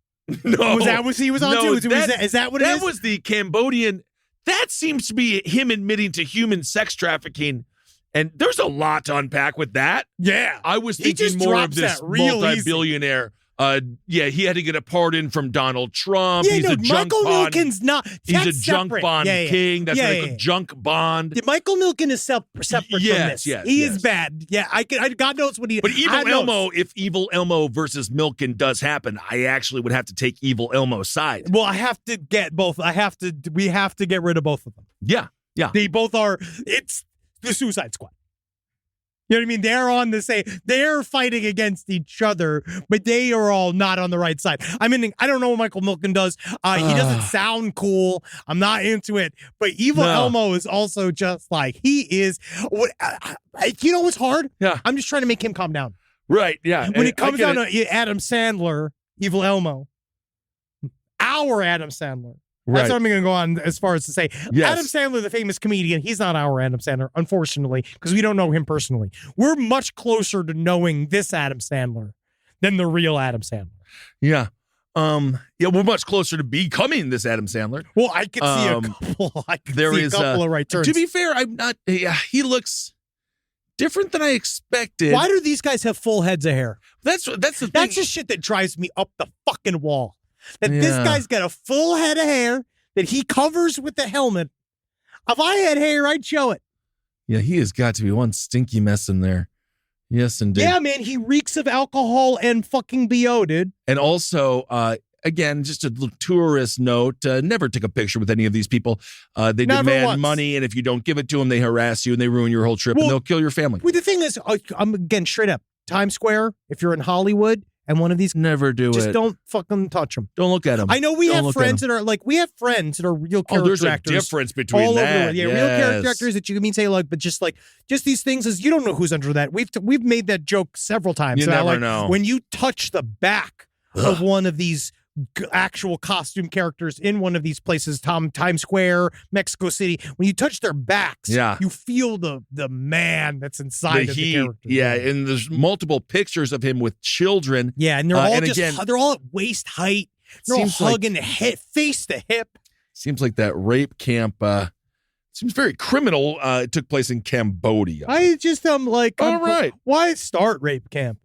E: No,
F: was that what he was on to? Is that what it is?
E: That was the Cambodian. That seems to be him admitting to human sex trafficking. And there's a lot to unpack with that.
F: Yeah.
E: I was thinking more of this multi-billionaire. He had to get a pardon from Donald Trump.
F: Yeah,
E: he's a junk
F: Michael
E: bond.
F: Milken's not.
E: He's a junk bond king. That's what they call junk bond.
F: Michael Milken is separate from this. He is bad. Yeah, God knows what he.
E: But if Evil Elmo versus Milken does happen, I actually would have to take Evil Elmo's side.
F: Well, I have to get both. We have to get rid of both of them.
E: Yeah.
F: They both are. It's the Suicide Squad. You know what I mean? They're on the same. They're fighting against each other, but they are all not on the right side. I mean, I don't know what Michael Milken does. He doesn't sound cool. I'm not into it. But Evil Elmo is also just like he is. You know what's hard?
E: Yeah.
F: I'm just trying to make him calm down.
E: Right. Yeah.
F: When it comes down to Adam Sandler, Evil Elmo, our Adam Sandler. That's what I'm going to go on as far as to say. Yes. Adam Sandler, the famous comedian, he's not our Adam Sandler, unfortunately, because we don't know him personally. We're much closer to knowing this Adam Sandler than the real Adam Sandler.
E: Yeah. We're much closer to becoming this Adam Sandler.
F: Well, I could see a couple. I could see a couple of right turns.
E: To be fair, I'm not. He looks different than I expected.
F: Why do these guys have full heads of hair?
E: That's the thing.
F: That's the shit that drives me up the fucking wall. That this guy's got a full head of hair that he covers with the helmet. If I had hair, I'd show it.
E: Yeah, he has got to be one stinky mess in there. Yes, indeed.
F: Yeah, man, he reeks of alcohol and fucking BO, dude.
E: And also, again, just a little tourist note, never take a picture with any of these people. They demand money, and if you don't give it to them, they harass you, and they ruin your whole trip, and they'll kill your family.
F: Well, the thing is, I'm again, straight up, Times Square, if you're in Hollywood, and one of these,
E: Never do
F: just
E: it.
F: don't fucking touch them.
E: Don't look at them.
F: I know we have friends that are real character
E: there's
F: actors.
E: a difference between
F: all
E: that.
F: over the world. Yeah, real
E: Yes.
F: character actors that you can say but just these things is you don't know who's under that. We've made that joke several times.
E: You never know.
F: When you touch the back of one of these actual costume characters in one of these places, Times Square, Mexico City, when you touch their backs, you feel the man that's inside of the character.
E: Yeah, and there's multiple pictures of him with children.
F: Yeah, and they're all they're all at waist height. They're all hugging face to hip.
E: Seems like that rape camp seems very criminal. It took place in Cambodia.
F: I just all right. Why start rape camp?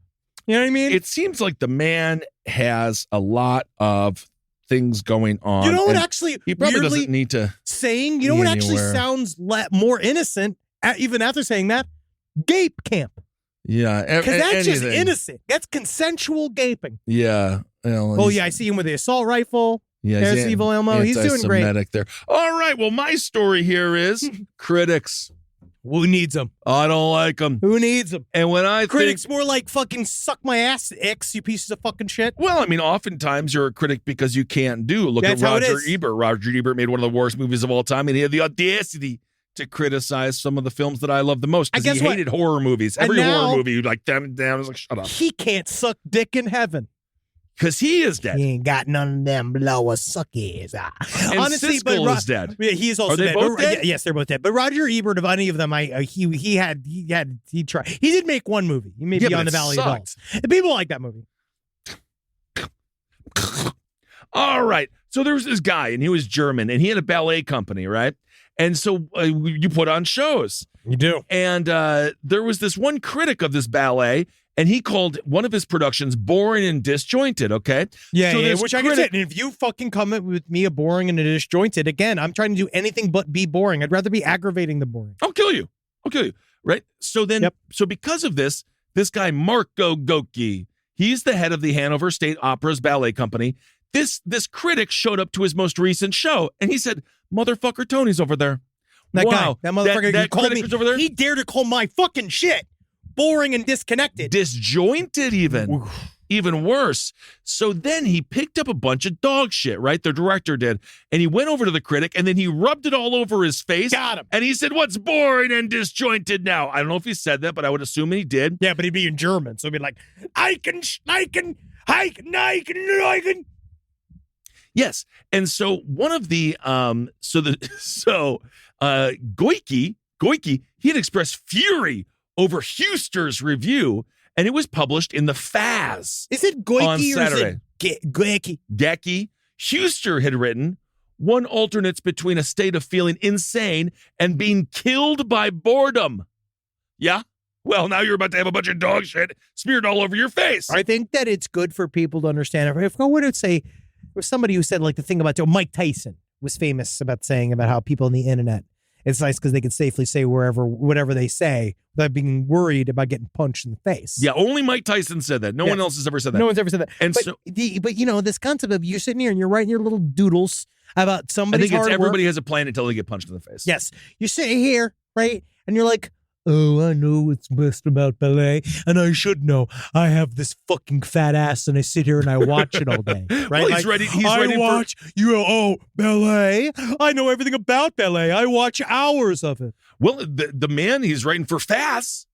F: You know what I mean?
E: It seems like the man has a lot of things going on.
F: You know what actually
E: he probably
F: weirdly
E: doesn't need to
F: saying, you know what actually sounds more innocent, even after saying that? Gape camp.
E: Yeah.
F: Because that's just innocent. That's consensual gaping.
E: Yeah. Well,
F: I see him with the assault rifle.
E: Yeah,
F: there's Evil Elmo. He's doing great.
E: There. All right. Well, my story here is critics.
F: Who needs them?
E: I don't like them.
F: Who needs them?
E: And when I
F: critics more like fucking suck my ass, X, you pieces of fucking shit.
E: Well, I mean, oftentimes you're a critic because you can't do. Look
F: That's
E: at Roger Ebert. Roger Ebert made one of the worst movies of all time, and he had the audacity to criticize some of the films that I love the most because he hated horror movies. Every horror movie, like them down. I was like, shut up.
F: He can't suck dick in heaven.
E: Because he is dead.
F: He ain't got none of them blower suckies.
E: And honestly, Siskel is dead.
F: Yeah, he's also
E: dead.
F: Both dead? Yes, they're both dead. But Roger Ebert, of any of them, he tried. He did make one movie. He made Beyond the Valley of Dolls. And people like that movie.
E: All right. So there was this guy, and he was German, and he had a ballet company, right? And so you put on shows.
F: You do.
E: And there was this one critic of this ballet, and he called one of his productions boring and disjointed, okay?
F: Yeah,
E: so
F: which I can say. And if you fucking come with me a boring and a disjointed, again, I'm trying to do anything but be boring. I'd rather be aggravating the boring.
E: I'll kill you, right? So then, so because of this guy, Marco Gocchi, he's the head of the Hanover State Opera's ballet company. This critic showed up to his most recent show, and he said, motherfucker Tony's over there.
F: That guy, that motherfucker,
E: that
F: called
E: critic
F: me,
E: was over there?
F: he dared to call my fucking shit boring and disconnected.
E: Disjointed even worse. So then he picked up a bunch of dog shit, right? The director did. And he went over to the critic and then he rubbed it all over his face.
F: Got him.
E: And he said, what's boring and disjointed now? I don't know if he said that, but I would assume he did.
F: Yeah, but he'd be in German. So he'd be like, I can.
E: Yes. And so one of the, Goicke, he had expressed fury over Huster's review, and it was published in the Faz.
F: Is it Goicke
E: on Saturday.
F: Or is it Goicke?
E: Gecki. Huster had written, one alternates between a state of feeling insane and being killed by boredom. Yeah? Well, now you're about to have a bunch of dog shit smeared all over your face.
F: I think that it's good for people to understand. If I were to say, there was somebody who said like the thing about Mike Tyson was famous about saying about how people on the internet, it's nice because they can safely say whatever they say without being worried about getting punched in the face.
E: Yeah, only Mike Tyson said that. No one else has ever said that.
F: No one's ever said that.
E: And
F: but you know, this concept of you're sitting here and you're writing your little doodles about somebody's hard work.
E: Everybody has a plan until they get punched in the face.
F: Yes. You're sitting here, right? And you're like, oh, I know what's best about ballet, and I should know. I have this fucking fat ass, and I sit here and I watch it all day, right?
E: Well, he's ready.
F: Ballet. I know everything about ballet. I watch hours of it.
E: Well, the man, he's writing for Faz,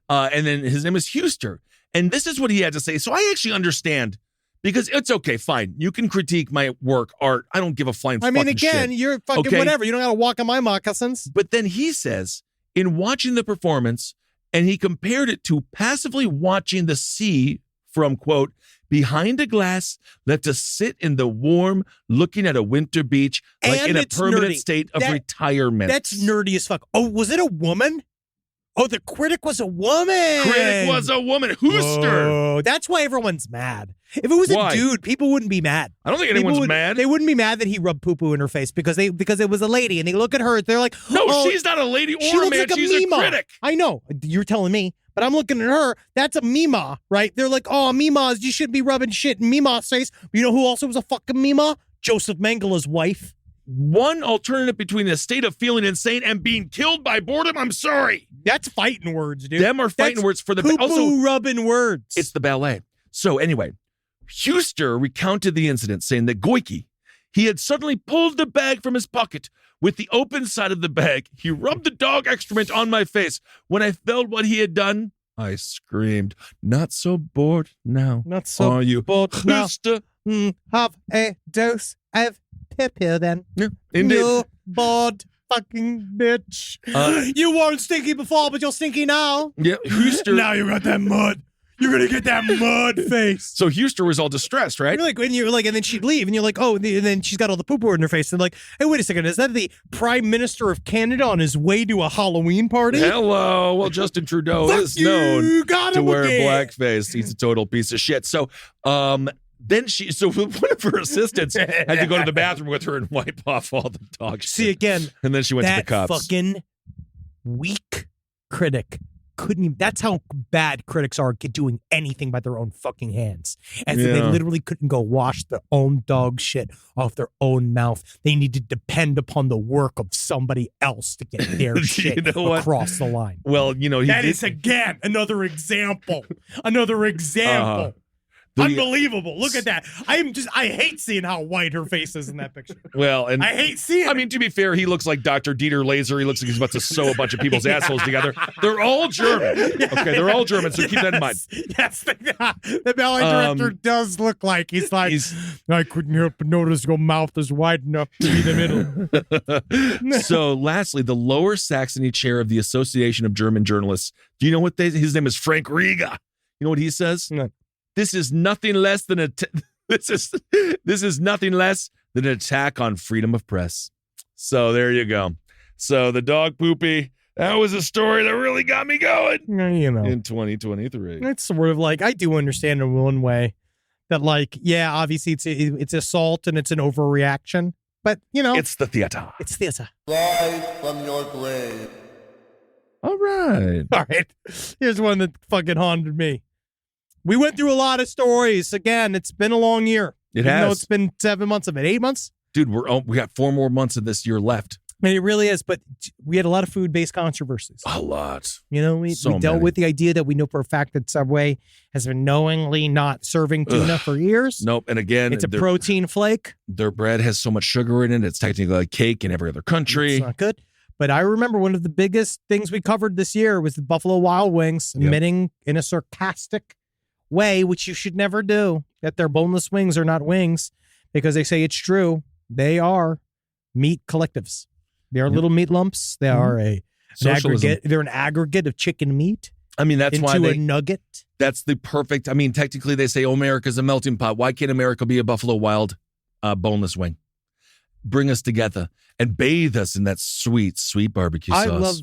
E: and then his name is Huster, and this is what he had to say. So I actually understand. Because it's okay, fine. You can critique my work, art. I don't give a flying fucking shit.
F: You're fucking whatever. You don't got to walk on my moccasins.
E: But then he says, in watching the performance, and he compared it to passively watching the sea from, quote, behind a glass, left to sit in the warm, looking at a winter beach, like in a permanent state of retirement.
F: That's nerdy as fuck. Oh, was it a woman? Oh, the critic was a woman.
E: Critic was a woman. Huster.
F: Oh, that's why everyone's mad. If it was a dude, people wouldn't be mad.
E: I don't think anyone's mad.
F: They wouldn't be mad that he rubbed poo-poo in her face because it was a lady, and they look at her, they're like,
E: no, she's not a lady or a man. She's a critic.
F: I know. You're telling me, but I'm looking at her. That's a Mima, right? They're like, oh, Mimas, you shouldn't be rubbing shit in Mima's face. But you know who also was a fucking Mima? Joseph Mengele's wife.
E: One alternative between a state of feeling insane and being killed by boredom. I'm sorry.
F: That's fighting words, dude.
E: Them are fighting words for the
F: poo-poo rubbing words.
E: It's the ballet. So anyway, Huster recounted the incident, saying that Goike, he had suddenly pulled the bag from his pocket. With the open side of the bag, he rubbed the dog excrement on my face. When I felt what he had done, I screamed, "Not so bored now,
F: Not so
E: are you,
F: bored now.
E: Huster?"
F: Have a dose of pip here then.
E: Yeah, indeed.
F: You bored fucking bitch. You weren't stinky before, but you're stinky now.
E: Yeah, Huster.
F: Now you got that mud. You're gonna get that mud face.
E: So Huster was all distressed, right?
F: You're like, when you're like, and then she'd leave, and you're like, oh, and then she's got all the poop in her face, and like, hey, wait a second, is that the Prime Minister of Canada on his way to a Halloween party?
E: Hello. Well, Justin Trudeau
F: Fuck
E: is known
F: got
E: to
F: him
E: wear
F: again.
E: blackface. He's a total piece of shit. So, then so one of her assistants had to go to the bathroom with her and wipe off all the dog shit.
F: See again,
E: And then she went to the
F: that
E: cops.
F: fucking weak critic couldn't even, that's how bad critics are at doing anything by their own fucking hands. And so they
E: Yeah.
F: literally couldn't go wash their own dog shit off their own mouth. They need to depend upon the work of somebody else to get their
E: You
F: shit
E: know what?
F: across the line.
E: Well, he
F: That
E: did,
F: is again another example. Another example. Unbelievable. Look at that. I hate seeing how white her face is in that picture.
E: Well, and
F: I hate seeing
E: I mean, to be fair, he looks like Dr. Dieter Laser. He looks like he's about to sew a bunch of people's assholes together. They're all German. Okay, they're all German, so keep that in mind.
F: Yes, the ballet director does look like he's like, I couldn't help but notice your mouth is wide enough to be the middle.
E: So, lastly, the Lower Saxony chair of the Association of German Journalists. Do you know what his name is? Frank Riga. You know what he says?
F: No.
E: This is nothing less than this is nothing less than an attack on freedom of press. So there you go. So the dog poopy, that was a story that really got me going.
F: You know,
E: in 2023.
F: it's sort of like, I do understand in one way that, like, yeah, obviously it's assault and it's an overreaction, but you know,
E: It's the theater.
F: it's theater.
B: Rise from your grave.
E: All right.
F: All right, here's one that fucking haunted me. We went through a lot of stories. Again, it's been a long year.
E: It
F: Even though
E: has.
F: it's been 7 months of it, 8 months.
E: Dude, we got 4 more months of this year left.
F: And it really is. But we had a lot of food-based controversies.
E: A lot.
F: You know, we
E: So
F: dealt
E: many.
F: with the idea that we know for a fact that Subway has been knowingly not serving tuna for years.
E: Nope. And again,
F: It's a protein flake.
E: their bread has so much sugar in it. It's technically like cake in every other country.
F: It's not good. But I remember one of the biggest things we covered this year was the Buffalo Wild Wings admitting in a sarcastic way, which you should never do, that their boneless wings are not wings, because they say it's true. They are meat collectives. They are little meat lumps. They are an
E: Socialism.
F: aggregate. They're an aggregate of chicken meat
E: I mean, that's
F: into
E: why
F: a nugget.
E: that's the perfect. I mean, technically they say, oh, America's a melting pot. Why can't America be a Buffalo Wild boneless wing? Bring us together and bathe us in that sweet, sweet barbecue sauce.
F: I love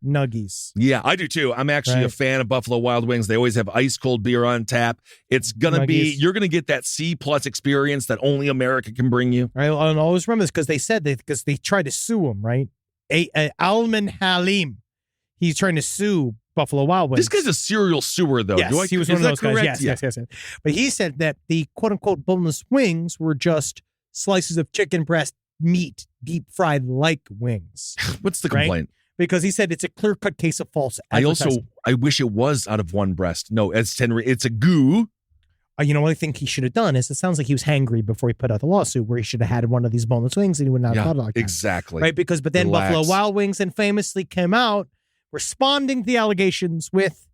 F: nuggies.
E: Yeah, I do too. I'm actually a
F: Right.
E: fan of Buffalo Wild Wings. They always have ice cold beer on tap. It's gonna be,
F: Nuggies.
E: you're gonna get that C+ experience that only America can bring you.
F: I always remember this because they said because they tried to sue him, right? Alman Halim, he's trying to sue Buffalo Wild Wings.
E: This guy's a serial sewer, though.
F: Yes, he was
E: is
F: one of
E: that
F: those guys.
E: correct?
F: Yes. But he said that the quote unquote boneless wings were just slices of chicken breast meat, deep fried like wings.
E: What's the
F: Right?
E: complaint?
F: Because he said it's a clear cut case of false
E: I
F: advertising.
E: wish it was out of one breast. No, it's a goo.
F: You know what I think he should have done is it sounds like he was hangry before he put out the lawsuit, where he should have had one of these boneless wings and he would not have thought like that.
E: Exactly.
F: Right? Because, but then
E: Relax.
F: Buffalo Wild Wings then famously came out responding to the allegations with,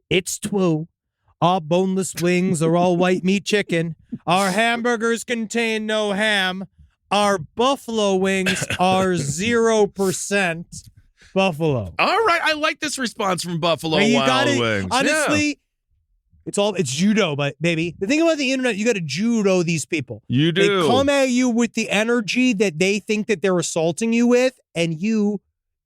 F: "It's true. Our boneless wings are all white meat chicken. Our hamburgers contain no ham. Our buffalo wings are 0% buffalo."
E: All right, I like this response from Buffalo
F: Right, you
E: Wild
F: got it.
E: Wings.
F: Honestly, it's judo, but baby, the thing about the internet, you got to judo these people.
E: You do.
F: They come at you with the energy that they think that they're assaulting you with, and you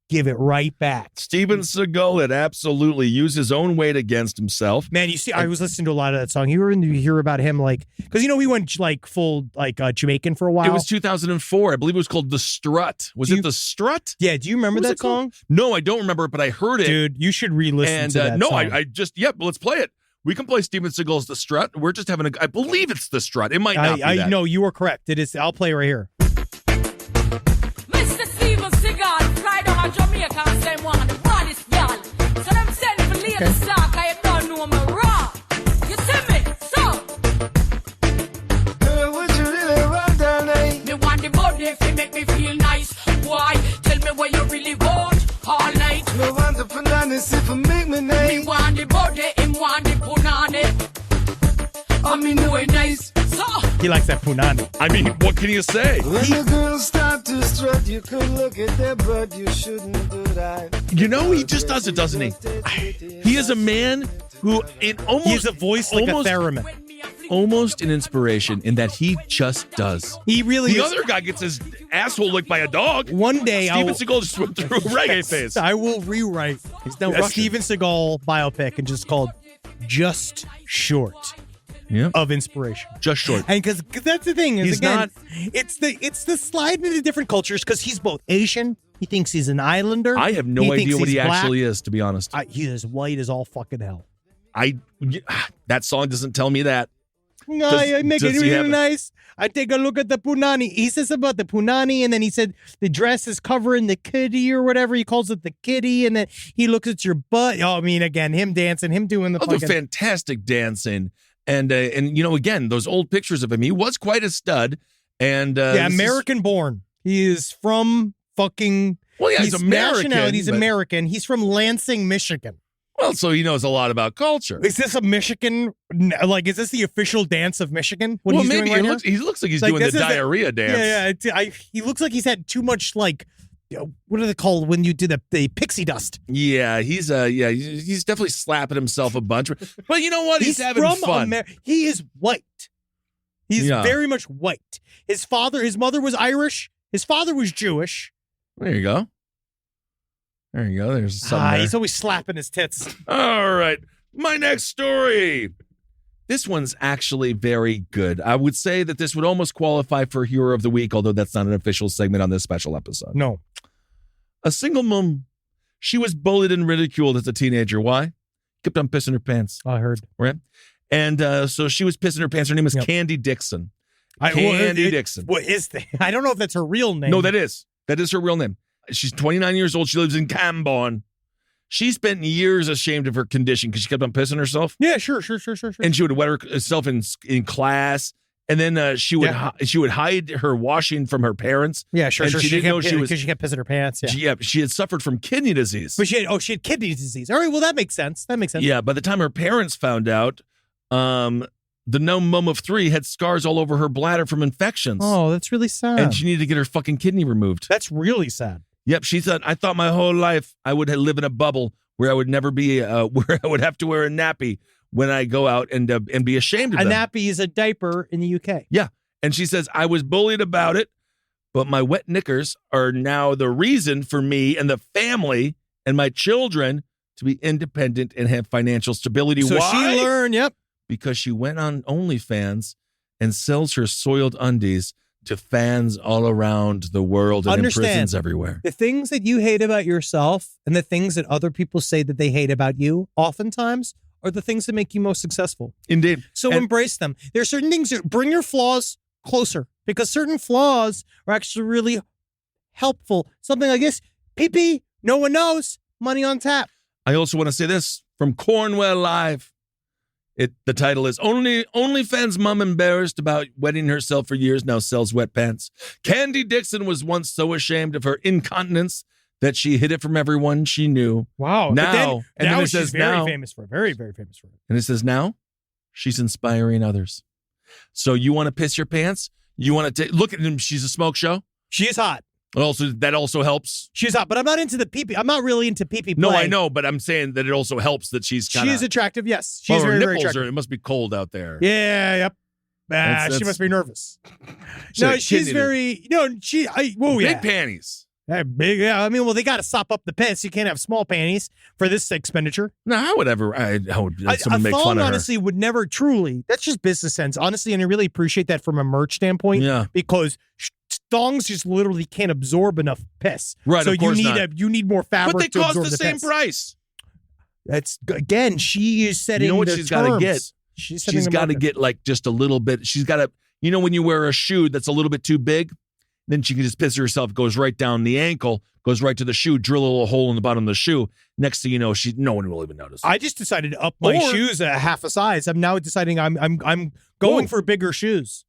F: give it right back.
E: Steven Seagal had absolutely used his own weight against himself.
F: Man, you see, I was listening to a lot of that song. You hear about him, like, because we went like full Jamaican for a while.
E: It was 2004. I believe it was called The Strut. Was it The Strut?
F: Yeah. Do you remember
E: What was
F: that
E: it called?
F: song?
E: No, I don't remember it, but I heard it.
F: Dude, you should re-listen
E: And
F: to that
E: no,
F: song.
E: I just, let's play it. We can play Steven Seagal's The Strut. We're just having I believe it's The Strut. It might not be that.
F: No, you are correct. It is. I'll play right here.
J: Mr. Steven Seagal, fly down a Jamaica and say one of the baddest gal. So them send for Lady Stark, I don't know me raw. You see me? So honest if I make me nice. Me want the body, him want the punani. I mean, no, it nice. So.
F: He likes that punani.
E: I mean, what can you say?
J: When the girls start to strut, you could look at their butt, you shouldn't do that.
E: You know, he just does it, doesn't he? He is a man who
F: he has a voice like a theremin.
E: Almost an inspiration in that he just does.
F: He really
E: The
F: is.
E: other guy gets his asshole licked by a dog.
F: One day,
E: Steven Seagal just went through a reggae phase.
F: I will rewrite
E: He's now
F: a
E: Russian.
F: Steven Seagal biopic and just called Just Short of inspiration.
E: Just short.
F: And because that's the thing is
E: He's
F: again,
E: not-
F: it's the slide into different cultures because he's both Asian. He thinks he's an islander.
E: I have no idea
F: thinks
E: what
F: he's
E: he
F: black.
E: actually is, to be honest.
F: He is white as all fucking hell.
E: That song doesn't tell me that.
F: No,
E: Does-
F: I make it
E: does he have
F: really nice. I take a look at the punani. He says about the punani, and then he said the dress is covering the kitty or whatever. He calls it the kitty, and then he looks at your butt. Oh, I mean, again, him dancing, him doing the
E: Oh, the
F: fucking...
E: fantastic dancing. And you know, again, those old pictures of him, he was quite a stud. And
F: American born. He is from fucking...
E: Well, yeah, he's American,
F: Nationality's
E: but-
F: American. He's from Lansing, Michigan.
E: Well, so he knows a lot about culture.
F: Is this a Michigan? Like, is this the official dance of Michigan? What
E: Well,
F: he's
E: maybe
F: doing right
E: he
F: now?
E: looks like he's
F: Like,
E: doing the
F: this is
E: diarrhea dance.
F: Yeah. He looks like he's had too much, like, what are they called when you do the pixie dust?
E: Yeah, he's definitely slapping himself a bunch. But you know what? He's having
F: from
E: fun.
F: He is white. He's
E: Yeah.
F: very much white. His mother was Irish. His father was Jewish.
E: There you go. There's something there.
F: He's always slapping his tits.
E: All right. My next story. This one's actually very good. I would say that this would almost qualify for Hero of the Week, although that's not an official segment on this special episode.
F: No.
E: A single mom. She was bullied and ridiculed as a teenager. Why? Kept on pissing her pants.
F: I heard.
E: Right? And so she was pissing her pants. Her name is Candy Dixon. Candy Dixon.
F: What is that? I don't know if that's her real name.
E: No, that is her real name. She's 29 years old. She lives in Camborne. She spent years ashamed of her condition because she kept on pissing herself.
F: Yeah, sure.
E: And she would wet herself in class. And then she would hide her washing from her parents.
F: Yeah, sure.
E: And she didn't know she was
F: because she kept pissing her pants. Yeah.
E: She had suffered from kidney disease.
F: But she had kidney disease. All right, well that makes sense.
E: Yeah, by the time her parents found out, the gnome mum of 3 had scars all over her bladder from infections.
F: Oh, that's really sad.
E: And she needed to get her fucking kidney removed.
F: That's really sad.
E: Yep, she said, I thought my whole life I would live in a bubble where I would never be, where I would have to wear a nappy when I go out and be ashamed of
F: a
E: them.
F: nappy is a diaper in the UK.
E: Yeah, and she says, I was bullied about it, but my wet knickers are now the reason for me and the family and my children to be independent and have financial stability.
F: So
E: Why?
F: she learned, yep.
E: Because she went on OnlyFans and sells her soiled undies to fans all around the world and in prisons everywhere.
F: The things that you hate about yourself and the things that other people say that they hate about you oftentimes are the things that make you most successful.
E: Indeed.
F: So embrace them. There are certain things that bring your flaws closer because certain flaws are actually really helpful. Something like this, pee-pee, no one knows, money on tap.
E: I also want to say this from Cornwell Live. The title is OnlyFans mom embarrassed about wetting herself for years now sells wet pants. Candy Dixon was once so ashamed of her incontinence that she hid it from everyone she knew.
F: Wow.
E: Now,
F: but then
E: it
F: she's
E: says
F: very
E: now,
F: famous for it. Very, very famous for it.
E: and it says now she's inspiring others. So you want to piss your pants? You want to look at him? She's a smoke show.
F: She is hot.
E: That also helps.
F: She's hot, but I'm not into the pee-pee. I'm not really into pee-pee play.
E: No, I know, but I'm saying that it also helps that she's kind of.
F: She is attractive, yes. She's
E: her
F: very, very
E: nipples
F: attractive.
E: it must be cold out there.
F: Yeah, yep. She must be nervous. No, she's very.
E: Big panties.
F: Big. Yeah, I mean, well, they got to sop up the piss. You can't have small panties for this expenditure.
E: No, I would ever. I would someone make
F: thong,
E: fun of her.
F: honestly, would never truly. That's just business sense, honestly, and I really appreciate that from a merch standpoint.
E: Yeah,
F: because thongs just literally can't absorb enough piss.
E: Right.
F: So
E: of course
F: you need more fabric.
E: But they
F: to
E: cost
F: absorb
E: the same
F: piss.
E: price.
F: That's again. She is setting.
E: You know what
F: the
E: she's got to get?
F: She's
E: got to get like just a little bit. She's got to. You know when you wear a shoe that's a little bit too big, then she can just piss herself. Goes right down the ankle. Goes right to the shoe. Drill a little hole in the bottom of the shoe. Next thing you know, no one will even notice.
F: I just decided to up my shoes a half a size. I'm now deciding I'm going for bigger shoes.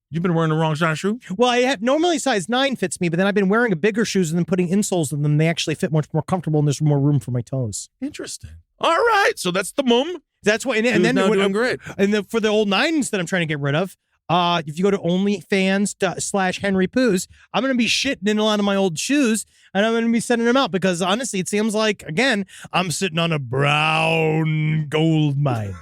E: You've been wearing the wrong size shoe?
F: Well, I have normally size 9 fits me, but then I've been wearing a bigger shoes and then putting insoles in them. They actually fit much more comfortable and there's more room for my toes.
E: Interesting. All right. So that's the mum.
F: That's what, and then
E: now doing great.
F: And for the old 9s that I'm trying to get rid of, if you go to OnlyFans/Henry Poos, I'm going to be shitting in a lot of my old shoes and I'm going to be sending them out because honestly, it seems like, again, I'm sitting on a brown gold mine.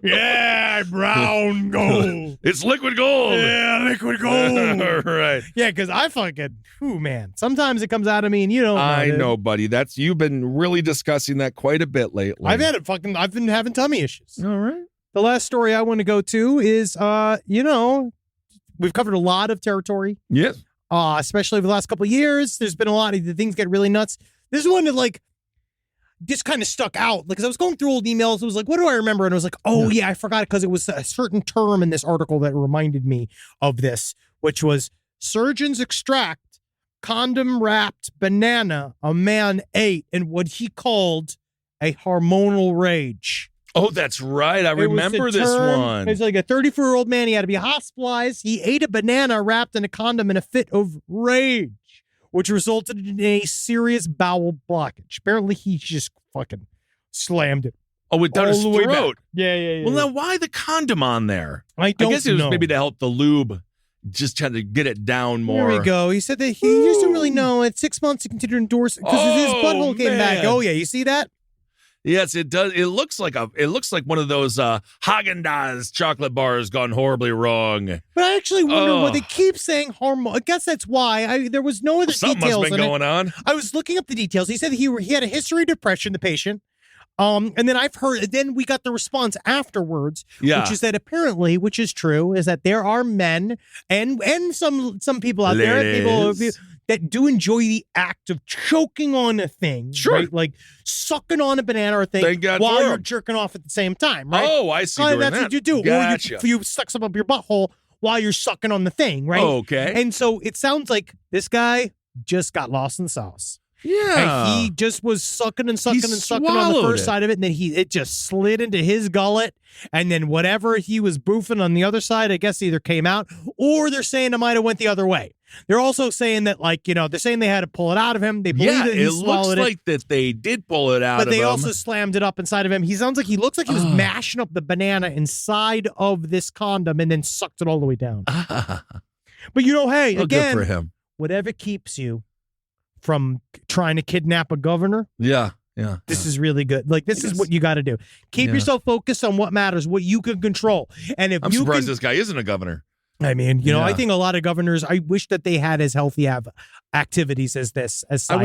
F: Yeah, brown gold.
E: It's liquid gold.
F: Yeah, liquid gold.
E: All right.
F: Yeah, because I fucking, man, sometimes it comes out of me and you don't know.
E: I know, buddy. You've been really discussing that quite a bit lately.
F: I've been having tummy issues.
E: All right.
F: The last story I want to go to is, we've covered a lot of territory.
E: Yes.
F: Especially over the last couple of years. There's been a lot of the things get really nuts. This one that just kind of stuck out because I was going through old emails. It was like, what do I remember? And I was like, oh yeah, I forgot it because it was a certain term in this article that reminded me of this, which was surgeons extract condom wrapped banana a man ate in what he called a hormonal rage.
E: Oh, that's right. I remember this one.
F: It's like a 34-year-old man. He had to be hospitalized. He ate a banana wrapped in a condom in a fit of rage, which resulted in a serious bowel blockage. Apparently, he just fucking slammed it.
E: Oh, it down his throat.
F: Yeah.
E: Well, now why the condom on there?
F: I
E: guess it was
F: know.
E: maybe to help the lube, just trying to get it down more.
F: There we go. He said that he just didn't really know. At 6 months, he continued to endorse it because his butthole came back. Oh yeah, you see that?
E: Yes, it does. It looks like one of those Haagen-Dazs chocolate bars gone horribly wrong.
F: But I actually wonder what they keep saying hormone. I guess that's why. There was no other
E: Something
F: details.
E: Must have been going on.
F: I was looking up the details. He said he had a history of depression, the patient. And then then we got the response afterwards, which is that apparently, which is true, is that there are men and some people out there, people that do enjoy the act of choking on a thing, right? Like sucking on a banana or a thing while you're jerking off at the same time, right?
E: Oh, I see.
F: That's what you do.
E: Gotcha.
F: Or you suck some up your butthole while you're sucking on the thing, right?
E: Okay.
F: And so it sounds like this guy just got lost in the sauce.
E: Yeah.
F: And he just was sucking on the first side of it, and then it just slid into his gullet, and then whatever he was boofing on the other side, I guess either came out, or they're saying it might have went the other way. They're also saying that, they're saying they had to pull it out of him. They believe that he swallowed it.
E: It looks like that they did pull it out of him.
F: But they also slammed it up inside of him. He looks like he was mashing up the banana inside of this condom and then sucked it all the way down. But hey, again,
E: good for him.
F: Whatever keeps you from trying to kidnap a governor.
E: Yeah.
F: This is really good. This is what you got to do. Keep yourself focused on what matters, what you can control. And if
E: I'm surprised this guy isn't a governor.
F: I mean, I think a lot of governors, I wish that they had as healthy activities as this, as
E: I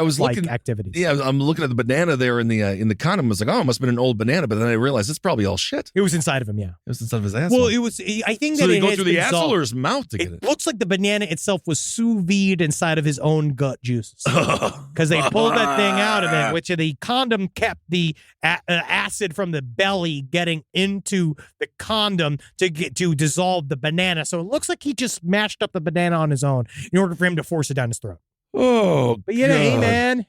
E: was looking
F: activities.
E: Yeah, I'm looking at the banana there in the condom. I was like, oh, it must have been an old banana. But then I realized it's probably all shit.
F: It was inside of him, yeah.
E: It was inside of his asshole.
F: Well, it was, I think
E: so
F: that
E: they
F: it
E: go
F: has
E: through the
F: been
E: asshole or
F: solved.
E: his mouth to get it.
F: It looks like the banana itself was sous vide inside of his own gut juices. Because they pulled that thing out of it, which the condom kept the acid from the belly getting into the condom to dissolve the banana. So it looks like he just mashed up the banana on his own in order for him to force it down his throat.
E: Oh,
F: but hey, man,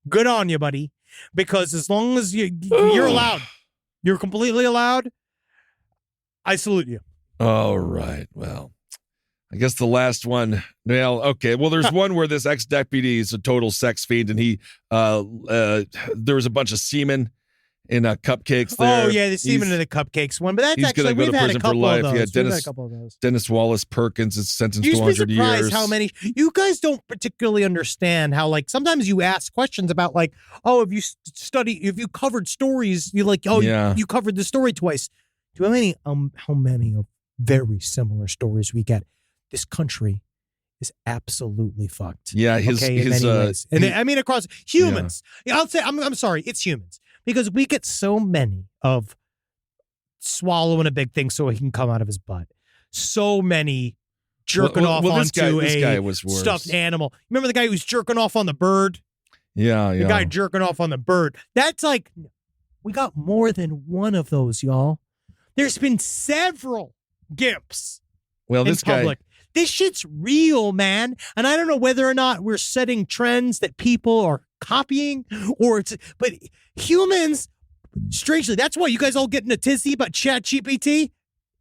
F: good on you, buddy. Because as long as you're allowed, you're completely allowed, I salute you.
E: All right. Well, I guess the last one. Well, okay. Well, there's one where this ex-deputy is a total sex fiend, and he there was a bunch of semen in cupcakes there.
F: Oh, yeah, the semen in the cupcakes one. But that's
E: he's
F: actually,
E: going to go to prison for life. Yeah,
F: Dennis
E: Dennis Wallace Perkins is sentenced to 100
F: years. You'd be surprised
E: years.
F: how many. You guys don't particularly understand how, sometimes you ask questions about, if you covered stories, you're like, you covered the story twice. Do you know how many of very similar stories we get? This country is absolutely fucked.
E: Yeah,
F: in many ways. And I mean, across humans. Yeah. I'll say, I'm sorry, it's humans. Because we get so many of swallowing a big thing so he can come out of his butt. So many jerking off onto a stuffed animal. Remember the guy who was jerking off on the bird?
E: Yeah.
F: The guy jerking off on the bird. That's we got more than one of those, y'all. There's been several gimps in public. This shit's real, man. And I don't know whether or not we're setting trends that people are copying but humans, strangely, that's why you guys all getting a tizzy about ChatGPT.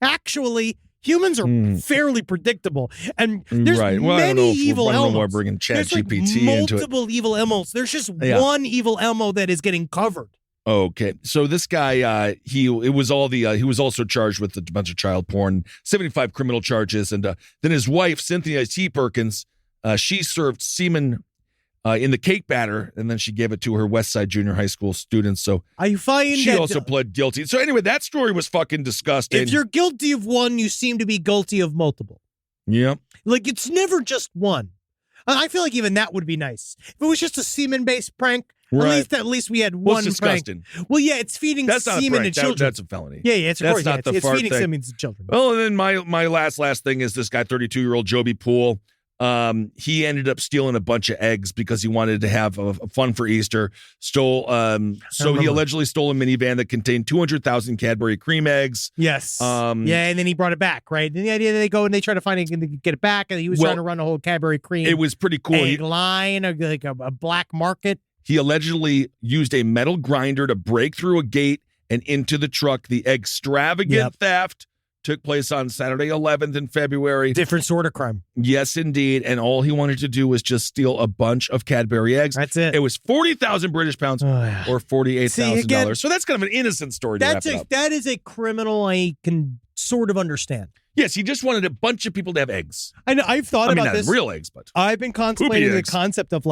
F: Actually, Humans are fairly predictable, and there's many evil Elmos.
E: We're bringing
F: There's like
E: ChatGPT into it.
F: multiple evil Elmos. There's just one evil Elmo that is getting covered.
E: Okay, so this guy, he was also charged with a bunch of child porn, 75 criminal charges, and then his wife Cynthia T. Perkins, she served semen in the cake batter, and then she gave it to her West Side Junior High School students. So
F: I find
E: she also pled guilty. So anyway, that story was fucking disgusting.
F: If you're guilty of one, you seem to be guilty of multiple.
E: Yeah,
F: like it's never just one. I feel like even that would be nice if it was just a semen-based prank.
E: Right.
F: At least we had one
E: it's
F: prank.
E: disgusting.
F: Well, yeah, it's feeding semen to children.
E: That's a felony.
F: Yeah, it's of course.
E: Not the
F: it's
E: fart
F: feeding
E: thing.
F: semen to children.
E: Well, and then my last thing is this guy, 32-year-old Joby Poole. He ended up stealing a bunch of eggs because he wanted to have a fun for Easter. So he allegedly stole a minivan that contained 200,000 Cadbury cream eggs.
F: Yes. And then he brought it back, right? And the idea that they go and they try to find it and get it back, and he was trying to run a whole Cadbury cream.
E: It was pretty cool.
F: Egg line, like a black market.
E: He allegedly used a metal grinder to break through a gate and into the truck. The extravagant theft took place on Saturday 11th in February.
F: Different sort of crime.
E: Yes, indeed. And all he wanted to do was just steal a bunch of Cadbury eggs.
F: That's it.
E: It was 40,000 British pounds or $48,000. So that's kind of an innocent story to wrap it up.
F: That is a criminal I can sort of understand.
E: Yes, he just wanted a bunch of people to have eggs.
F: I know. I've thought about this.
E: Not real eggs, but
F: I've been contemplating the concept of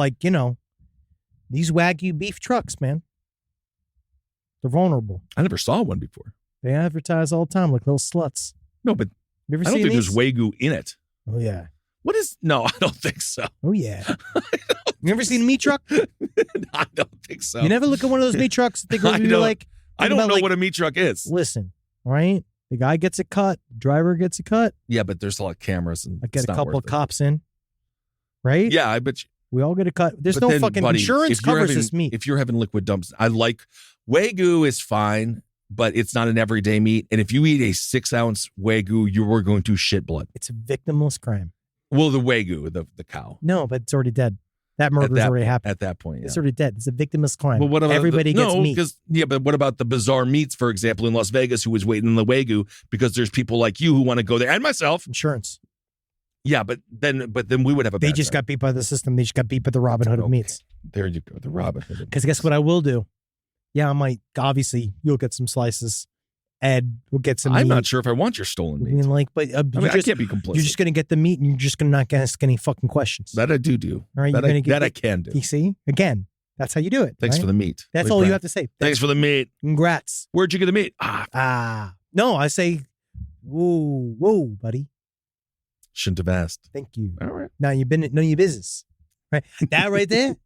F: these Wagyu beef trucks, man. They're vulnerable.
E: I never saw one before.
F: They advertise all the time like little sluts.
E: No, but
F: you ever
E: I don't
F: seen
E: think
F: these?
E: there's Wagyu in it.
F: Oh, yeah.
E: What is... No, I don't think so.
F: Oh, yeah. You ever seen a meat truck?
E: I don't think so.
F: You never look at one of those meat trucks and think
E: I don't know
F: like,
E: what a meat truck is.
F: Listen, right? The guy gets a cut. The driver gets a cut.
E: Yeah, but there's a lot of cameras. And
F: I get a couple of cops in. Right?
E: Yeah, I bet you.
F: We all get a cut. There's no fucking insurance covers this meat.
E: If you're having liquid dumps, Wagyu is fine, but it's not an everyday meat. And if you eat a 6-ounce Wagyu, you are going to shit blood.
F: It's a victimless crime.
E: Well, the Wagyu, the cow.
F: No, but it's already dead. That murder's already happened.
E: At that point, yeah.
F: It's already dead. It's a victimless crime.
E: Well, what about
F: everybody gets meat?
E: But what about the Bizarre Meats, for example, in Las Vegas, who was waiting in the Wagyu because there's people like you who want to go there, and myself.
F: Insurance.
E: Yeah, but then we would have a bad
F: They just got beat by the system. They just got beat by the Robin Hood of meats.
E: There you go, the Robin Hood.
F: Because guess what I will do? Yeah, I might. Obviously, you'll get some slices. Ed will get some meat.
E: I'm not sure if I want your stolen meat.
F: I mean,
E: I can't be complicit.
F: You're just going to get the meat and you're just going to not ask any fucking questions.
E: That I do.
F: All right,
E: I can do.
F: You see? Again, that's how you do it.
E: Thanks for the meat.
F: That's all you have to say.
E: Thanks for the meat.
F: Congrats.
E: Where'd you get the meat?
F: No, I say, whoa, buddy.
E: Shouldn't have asked.
F: Thank you.
E: All right.
F: Now you've been none of your business. Right? That right there.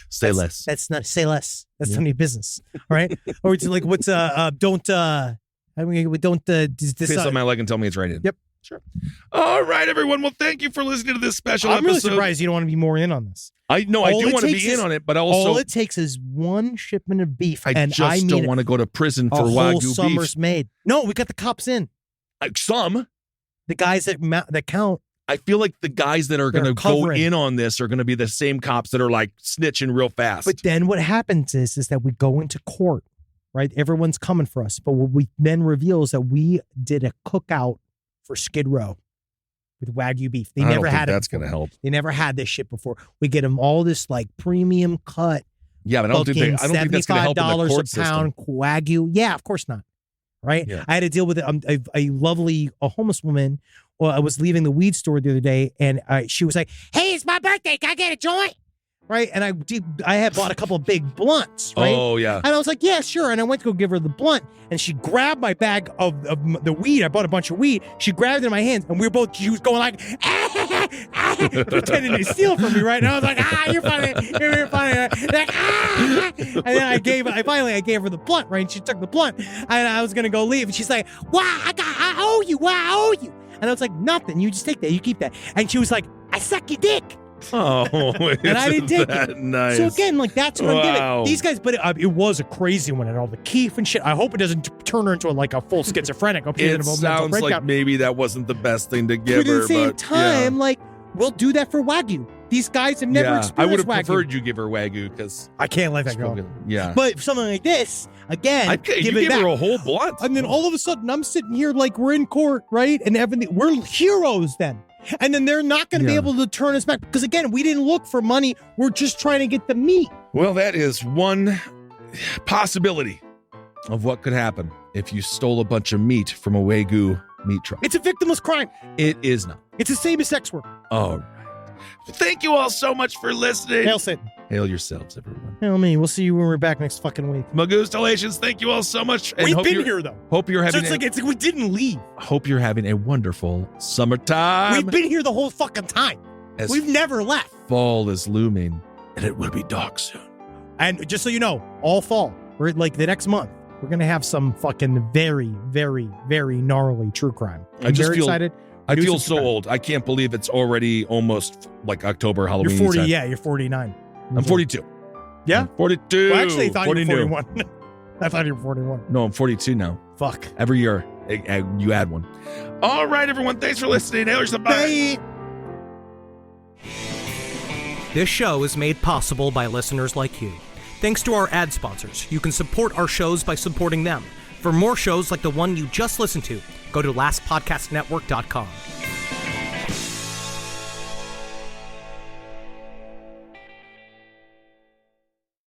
E: Say less.
F: That's not say less. That's none of your business. All right. Or it's like what's don't
E: Piss on my leg and tell me it's raining.
F: Yep.
E: Sure. All right, everyone. Well, thank you for listening to this special
F: I'm
E: episode.
F: really surprised you don't want to be more in on this.
E: I do want to be in on it, but also
F: all it takes is one shipment of beef.
E: I don't want to go to prison for Wagyu beef.
F: Summer's made. No, we got the cops in.
E: Some.
F: The guys that count.
E: I feel like the guys that are going to go in on this are going to be the same cops that are like snitching real fast.
F: But then what happens is that we go into court, right? Everyone's coming for us. But what we then reveal is that we did a cookout for Skid Row with Wagyu beef. They never had it.
E: That's going to help.
F: They never had this shit before. We get them all this like premium cut.
E: Yeah, but I don't think that's going to help in the court
F: $75 a pound Wagyu. Yeah, of course not. Right?
E: Yeah.
F: I had to deal with it. A homeless woman. Well, I was leaving the weed store the other day, and she was like, "Hey, it's my birthday. Can I get a joint?" Right? And I had bought a couple of big blunts. Right?
E: Oh yeah.
F: And I was like, "Yeah, sure." And I went to go give her the blunt, and she grabbed my bag of the weed. I bought a bunch of weed. She grabbed it in my hands, and she was going like, pretending to steal from me. Right? And I was like, "You're funny. You're funny." Like, And then I gave her the blunt. Right? And she took the blunt, and I was gonna go leave, and she's like, "Wow, I owe you. Wow, I owe you." And I was like, "Nothing. You just take that. You keep that." And she was like, "I suck your dick."
E: Oh,
F: and I didn't take it.
E: Nice.
F: So again, like that's what I'm
E: Wow.
F: giving these guys. But it was a crazy one, and all the keef and shit. I hope it doesn't turn her into a full schizophrenic.
E: It sounds like maybe that wasn't the best thing to give
F: but at
E: her.
F: the same time, like we'll do that for Wagyu. These guys have never
E: I
F: experienced
E: would have
F: Wagyu.
E: preferred you give her Wagyu because
F: I can't let that go.
E: Yeah.
F: But something like this, again,
E: you gave her a whole blunt.
F: And then all of a sudden, I'm sitting here like we're in court, right? And everything. We're heroes then. And then they're not going to be able to turn us back. Because again, we didn't look for money. We're just trying to get the meat.
E: Well, that is one possibility of what could happen if you stole a bunch of meat from a Wagyu meat truck.
F: It's a victimless crime.
E: It is not.
F: It's the same as sex work.
E: All right. Thank you all so much for listening.
F: Hail Satan.
E: Hail yourselves, everyone.
F: Hail me. We'll see you when we're back next fucking week.
E: Magustalations, thank you all so much. And
F: We've been here, though.
E: Hope you're having
F: so it's like we didn't leave.
E: Hope you're having a wonderful summertime.
F: We've been here the whole fucking time. We've never left.
E: Fall is looming, and it will be dark soon.
F: And just so you know, all fall, we're like the next month, we're going to have some fucking very, very, very gnarly true crime. I'm very excited.
E: I feel so old. I can't believe it's already almost like October, Halloween.
F: You're 40,
E: time.
F: Yeah, you're 49.
E: I'm 42.
F: Yeah?
E: I'm 42.
F: Well, actually, I thought you were
E: 41.
F: 41. I thought you were 41.
E: No, I'm 42 now.
F: Fuck.
E: Every year, you add one. All right, everyone. Thanks for listening. Hailers, bye.
K: This show is made possible by listeners like you. Thanks to our ad sponsors, you can support our shows by supporting them. For more shows like the one you just listened to, go to lastpodcastnetwork.com.